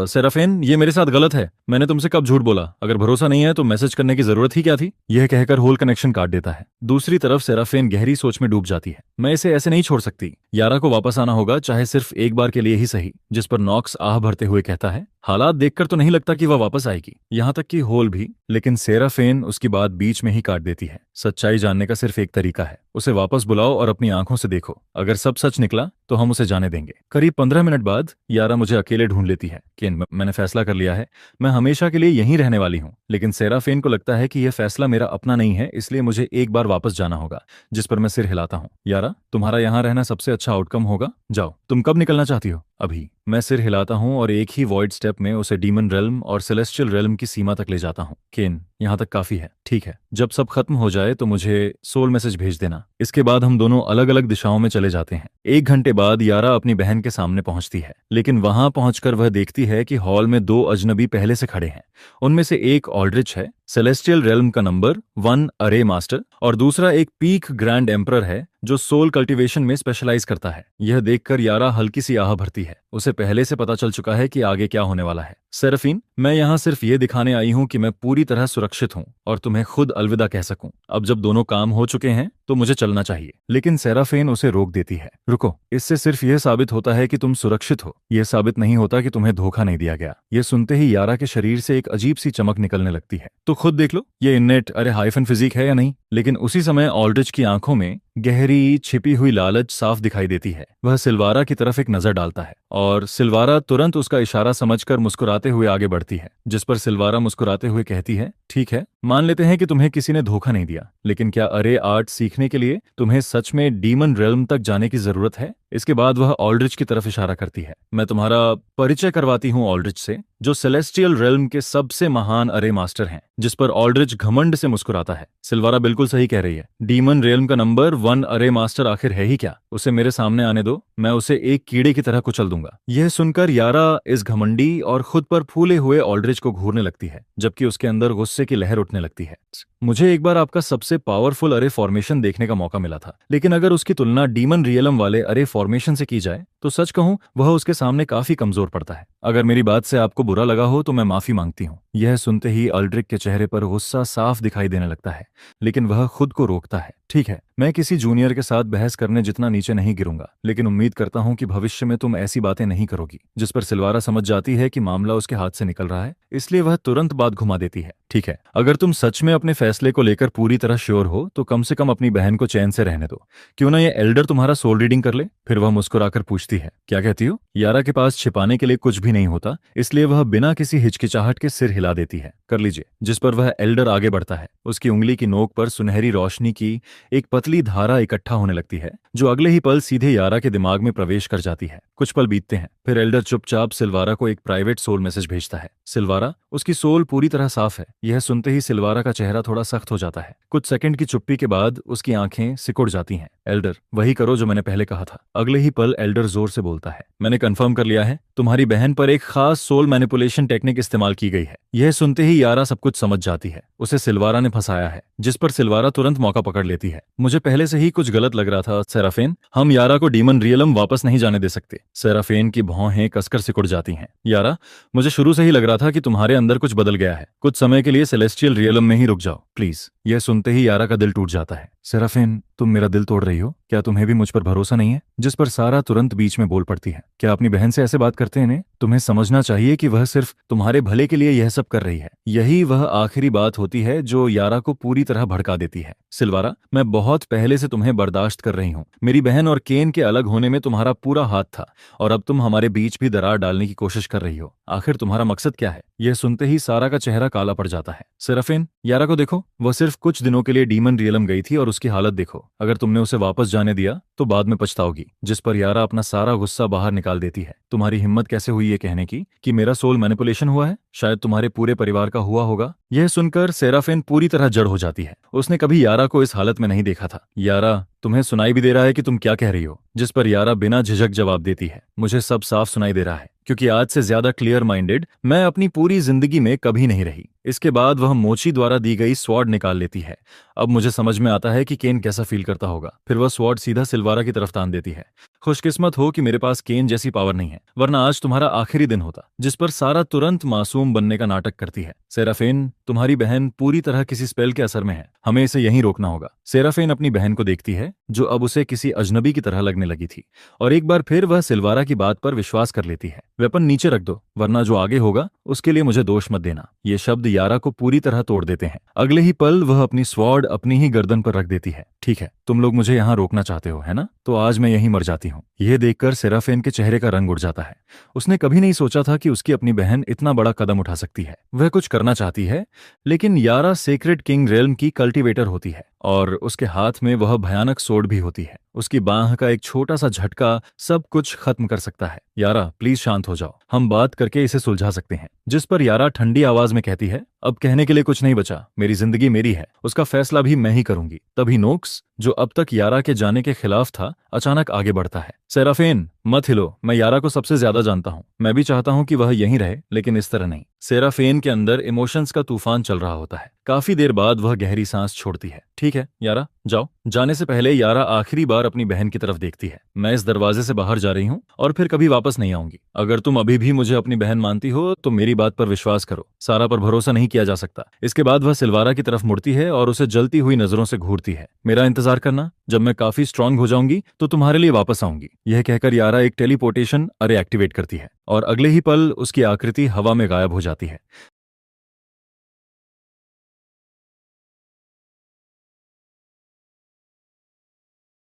सेराफीन, ये मेरे साथ गलत है। मैंने तुमसे कब झूठ बोला? अगर भरोसा नहीं है तो मैसेज करने की जरूरत ही क्या थी? यह कहकर होल कनेक्शन काट देता है। दूसरी तरफ सेराफीन गहरी सोच में डूब जाती है। मैं इसे ऐसे नहीं छोड़ सकती। यारा को वापस आना होगा, चाहे सिर्फ एक बार के लिए ही सही। जिस पर नॉक्स आह भरते हुए कहता है, हालात देखकर तो नहीं लगता कि वह वापस आएगी। यहाँ तक कि होल भी। लेकिन सेराफीन उसकी बात बीच में ही काट देती है। सच्चाई जानने का सिर्फ एक तरीका है, उसे वापस बुलाओ और अपनी आंखों से देखो। अगर सब सच निकला तो हम उसे जाने देंगे। करीब 15 मिनट बाद यारा मुझे अकेले ढूंढ लेती है। केन, मैंने फैसला कर लिया है, मैं हमेशा के लिए यहीं रहने वाली हूँ। लेकिन सेराफीन को लगता है कि यह फैसला मेरा अपना नहीं है, इसलिए मुझे एक बार वापस जाना होगा। जिस पर मैं सिर हिलाता हूँ। यारा, तुम्हारा यहाँ रहना सबसे अच्छा आउटकम होगा। जाओ, तुम कब निकलना चाहती हो? अभी। मैं सिर हिलाता हूँ और एक ही वॉइड स्टेप में उसे डीमन रेल्म और सेलेस्टियल रेल्म की सीमा तक ले जाता हूँ। केन, यहाँ तक काफी है। ठीक है, जब सब खत्म हो जाए तो मुझे सोल मैसेज भेज देना। इसके बाद हम दोनों अलग अलग दिशाओं में चले जाते हैं। 1 घंटे बाद यारा अपनी बहन के सामने पहुंचती है, लेकिन वहां पहुंचकर वह देखती है कि हॉल में 2 अजनबी पहले से खड़े हैं। उनमें से एक ऑल्ड्रिच है, सेलेस्टियल रेल्म का नंबर 1 अरे मास्टर, और दूसरा एक पीक ग्रैंड एम्परर है जो सोल कल्टीवेशन में स्पेशलाइज करता है। यह देखकर यारा हल्की सी आह भरती है। उसे पहले से पता चल चुका है कि आगे क्या होने वाला है। सेराफीन, मैं यहाँ सिर्फ ये दिखाने आई हूँ कि मैं पूरी तरह सुरक्षित हूँ और तुम्हें खुद अलविदा कह सकूं। अब जब दोनों काम हो चुके हैं तो मुझे चलना चाहिए। लेकिन सेराफीन उसे रोक देती है। रुको, इससे सिर्फ यह साबित होता है कि तुम सुरक्षित हो, यह साबित नहीं होता कि तुम्हें धोखा नहीं दिया गया। यह सुनते ही यारा के शरीर से एक अजीब सी चमक निकलने लगती है। तो खुद देख लो, ये इन्नेट अरे हाइफन फिजिक है या नहीं। लेकिन उसी समय ऑल्ड्रिच की आंखों में गहरी छिपी हुई लालच साफ दिखाई देती है। वह सिल्वारा की तरफ एक नजर डालता है और सिल्वारा तुरंत उसका इशारा समझकर मुस्कुराते हुए आगे बढ़ती है। जिस पर सिल्वारा मुस्कुराते हुए कहती है, ठीक है, मान लेते हैं कि तुम्हें किसी ने धोखा नहीं दिया, लेकिन क्या अरे आर्ट सीखने के लिए तुम्हें सच में डीमन रेल्म तक जाने की जरूरत है? इसके बाद वह ऑल्ड्रिच की तरफ इशारा करती है। मैं तुम्हारा परिचय करवाती हूँ ऑल्ड्रिच से, जो सेलेस्टियल रेल्म के सबसे महान अरे मास्टर हैं। जिस पर ऑल्ड्रिच घमंड से मुस्कुराता है। सिल्वारा बिल्कुल सही कह रही है। डीमन रेल्म का नंबर 1 अरे मास्टर आखिर है ही क्या? उसे मेरे सामने आने दो, मैं उसे एक कीड़े की तरह कुचल दूंगा। यह सुनकर यारा इस घमंडी और खुद पर फूले हुए ऑल्ड्रिच को घूरने लगती है, जबकि उसके अंदर गुस्से की लहर उठने लगती है। मुझे एक बार आपका सबसे पावरफुल अरे फॉर्मेशन देखने का मौका मिला था, लेकिन अगर उसकी तुलना डीमन रियलम वाले अरे फॉर्मेशन से की जाए तो सच कहूं वह उसके सामने काफी कमजोर पड़ता है। अगर मेरी बात से आपको बुरा लगा हो तो मैं माफी मांगती हूँ। यह सुनते ही अल्ड्रिक के चेहरे पर गुस्सा साफ दिखाई देने लगता है, लेकिन वह खुद को रोकता है। ठीक है, मैं किसी जूनियर के साथ बहस करने जितना नीचे नहीं गिरूंगा, लेकिन उम्मीद करता हूं कि भविष्य में तुम ऐसी बातें नहीं करोगी। जिस पर सिल्वारा समझ जाती है कि मामला उसके हाथ से निकल रहा है, इसलिए वह तुरंत बात घुमा देती है। ठीक है, अगर तुम सच में अपने फैसले को लेकर पूरी तरह श्योर हो तो कम से कम अपनी बहन को चैन से रहने दो। क्यों ना ये एल्डर तुम्हारा सोल रीडिंग कर ले? फिर वह मुस्कुराकर पूछती है, क्या कहती हो? यारा के पास छिपाने के लिए कुछ भी नहीं होता, इसलिए वह बिना किसी हिचकिचाहट के सिर हिला देती है। कर लीजिए। जिस पर वह एल्डर आगे बढ़ता है। उसकी उंगली की नोक पर सुनहरी रोशनी की एक पतली धारा इकट्ठा होने लगती है, जो अगले ही पल सीधे यारा के दिमाग में प्रवेश कर जाती है। कुछ पल बीतते हैं, फिर एल्डर चुपचाप सिल्वारा को एक प्राइवेट सोल मैसेज भेजता है। सिल्वारा, उसकी सोल पूरी तरह साफ है। यह सुनते ही सिल्वारा का चेहरा थोड़ा सख्त हो जाता है। कुछ सेकंड की चुप्पी के बाद उसकी आंखें सिकुड़ जाती हैं। एल्डर, वही करो जो मैंने पहले कहा था। अगले ही पल एल्डर जोर से बोलता है, मैंने कंफर्म कर लिया है, तुम्हारी बहन पर एक खास सोल मैनिपुलेशन टेक्निक इस्तेमाल की गई है। यह सुनते ही यारा सब कुछ समझ जाती है, उसे सिल्वारा ने फंसाया है। जिस पर सिल्वारा तुरंत मौका पकड़ लेती है। मुझे पहले से ही कुछ गलत लग रहा था सेराफेन, हम यारा को डीमन रियलम वापस नहीं जाने दे सकते। सेराफेन की भौहें कसकर सिकुड़ जाती हैं। यारा, मुझे शुरू से ही लग रहा था कि तुम्हारे अंदर कुछ बदल गया है। कुछ समय के लिए सेलेस्टियल रियलम में ही रुक जाओ प्लीज। यह सुनते ही यारा का दिल टूट जाता है। सेराफिन, तुम मेरा दिल तोड़ रही हो? क्या तुम्हें भी मुझ पर भरोसा नहीं है? जिस पर सारा तुरंत बीच में बोल पड़ती है, क्या अपनी बहन से ऐसे बात करते हैं ने? तुम्हें समझना चाहिए कि वह सिर्फ तुम्हारे भले के लिए यह सब कर रही है। यही वह आखिरी बात होती है जो यारा को पूरी तरह भड़का देती है। सिल्वारा, मैं बहुत पहले से तुम्हें बर्दाश्त कर रही हूँ। मेरी बहन और केन के अलग होने में तुम्हारा पूरा हाथ था, और अब तुम हमारे बीच भी दरार डालने की कोशिश कर रही हो। आखिर तुम्हारा मकसद क्या है? यह सुनते ही सारा का चेहरा काला पड़ जाता है। सेराफिन, यारा को देखो, वह सिर्फ कुछ दिनों के लिए डीमन रियलम गई थी और उसकी हालत देखो। अगर तुमने उसे वापस जाने दिया तो बाद में पछताओगी। जिस पर यारा अपना सारा गुस्सा बाहर निकाल देती है। तुम्हारी हिम्मत कैसे हुई ये कहने की कि मेरा सोल मैनिपुलेशन हुआ है? शायद तुम्हारे पूरे परिवार का हुआ होगा। यह सुनकर सेराफिन पूरी तरह जड़ हो जाती है। उसने कभी यारा को इस हालत में नहीं देखा था। यारा, तुम्हें सुनाई भी दे रहा है कि तुम क्या कह रही हो? जिस पर यारा बिना झिझक जवाब देती है, मुझे सब साफ सुनाई दे रहा है, क्योंकि आज से ज्यादा क्लियर माइंडेड मैं अपनी पूरी जिंदगी में कभी नहीं रही। इसके बाद वह मोची द्वारा दी गई स्वॉर्ड निकाल लेती है। अब मुझे समझ में आता है कि केन कैसा फील करता होगा। फिर वह स्वॉर्ड सीधा सिल्वारा की तरफ तान देती है। खुशकिस्मत हो कि मेरे पास केन जैसी पावर नहीं है, वरना आज तुम्हारा आखिरी दिन होता। जिस पर सारा तुरंत मासूम बनने का नाटक करती है। सेराफेन, तुम्हारी बहन पूरी तरह किसी स्पेल के असर में है, हमें इसे यहीं रोकना होगा। सेराफेन अपनी बहन को देखती है, जो अब उसे किसी अजनबी की तरह लगने लगी थी, और एक बार फिर वह सिल्वारा की बात पर विश्वास कर लेती है। वेपन नीचे रख दो, वरना जो आगे होगा उसके लिए मुझे दोष मत देना। ये शब्द यारा को पूरी तरह तोड़ देते हैं। अगले ही पल वह अपनी स्वॉर्ड अपनी ही गर्दन पर रख देती है। ठीक है, तुम लोग मुझे यहाँ रोकना चाहते हो, है ना? तो आज मैं यहीं मर जाती हूँ। यह देखकर सेराफेन के चेहरे का रंग उड़ जाता है। उसने कभी नहीं सोचा था कि उसकी अपनी बहन इतना बड़ा कदम उठा सकती है। वह कुछ करना चाहती है, लेकिन यारा सेक्रेड किंग रेल्म की कल्टीवेटर होती है, और उसके हाथ में वह भयानक सोड भी होती है। उसकी बांह का एक छोटा सा झटका सब कुछ खत्म कर सकता है। यारा, प्लीज शांत हो जाओ, हम बात करके इसे सुलझा सकते हैं। जिस पर यारा ठंडी आवाज में कहती है, अब कहने के लिए कुछ नहीं बचा, मेरी जिंदगी मेरी है, उसका फैसला भी मैं ही करूंगी। तभी नोक्स, जो अब तक यारा के जाने के खिलाफ था, अचानक आगे बढ़ता है। सेराफेन, मत हिलो, मैं यारा को सबसे ज्यादा जानता हूँ। मैं भी चाहता हूँ कि वह यहीं रहे, लेकिन इस तरह नहीं। सेराफेन के अंदर इमोशंस का तूफान चल रहा होता है। काफी देर बाद वह गहरी सांस छोड़ती है। ठीक है यारा, जाओ। जाने से पहले यारा आखिरी बार अपनी बहन की तरफ देखती है। मैं इस दरवाजे से बाहर जा रही हूँ और फिर कभी वापस नहीं आऊंगी। अगर तुम अभी भी मुझे अपनी बहन मानती हो तो मेरी बात पर विश्वास करो। सारा पर भरोसा नहीं किया जा सकता। इसके बाद वह सिल्वारा की तरफ मुड़ती है और उसे जलती हुई नजरों से घूरती है। मेरा इंतजार करना, जब मैं काफी स्ट्रांग हो जाऊंगी तो तुम्हारे लिए वापस आऊंगी। यह कहकर यारा एक टेलीपोर्टेशन अरे एक्टिवेट करती है, और अगले ही पल उसकी आकृति हवा में गायब हो जाती है।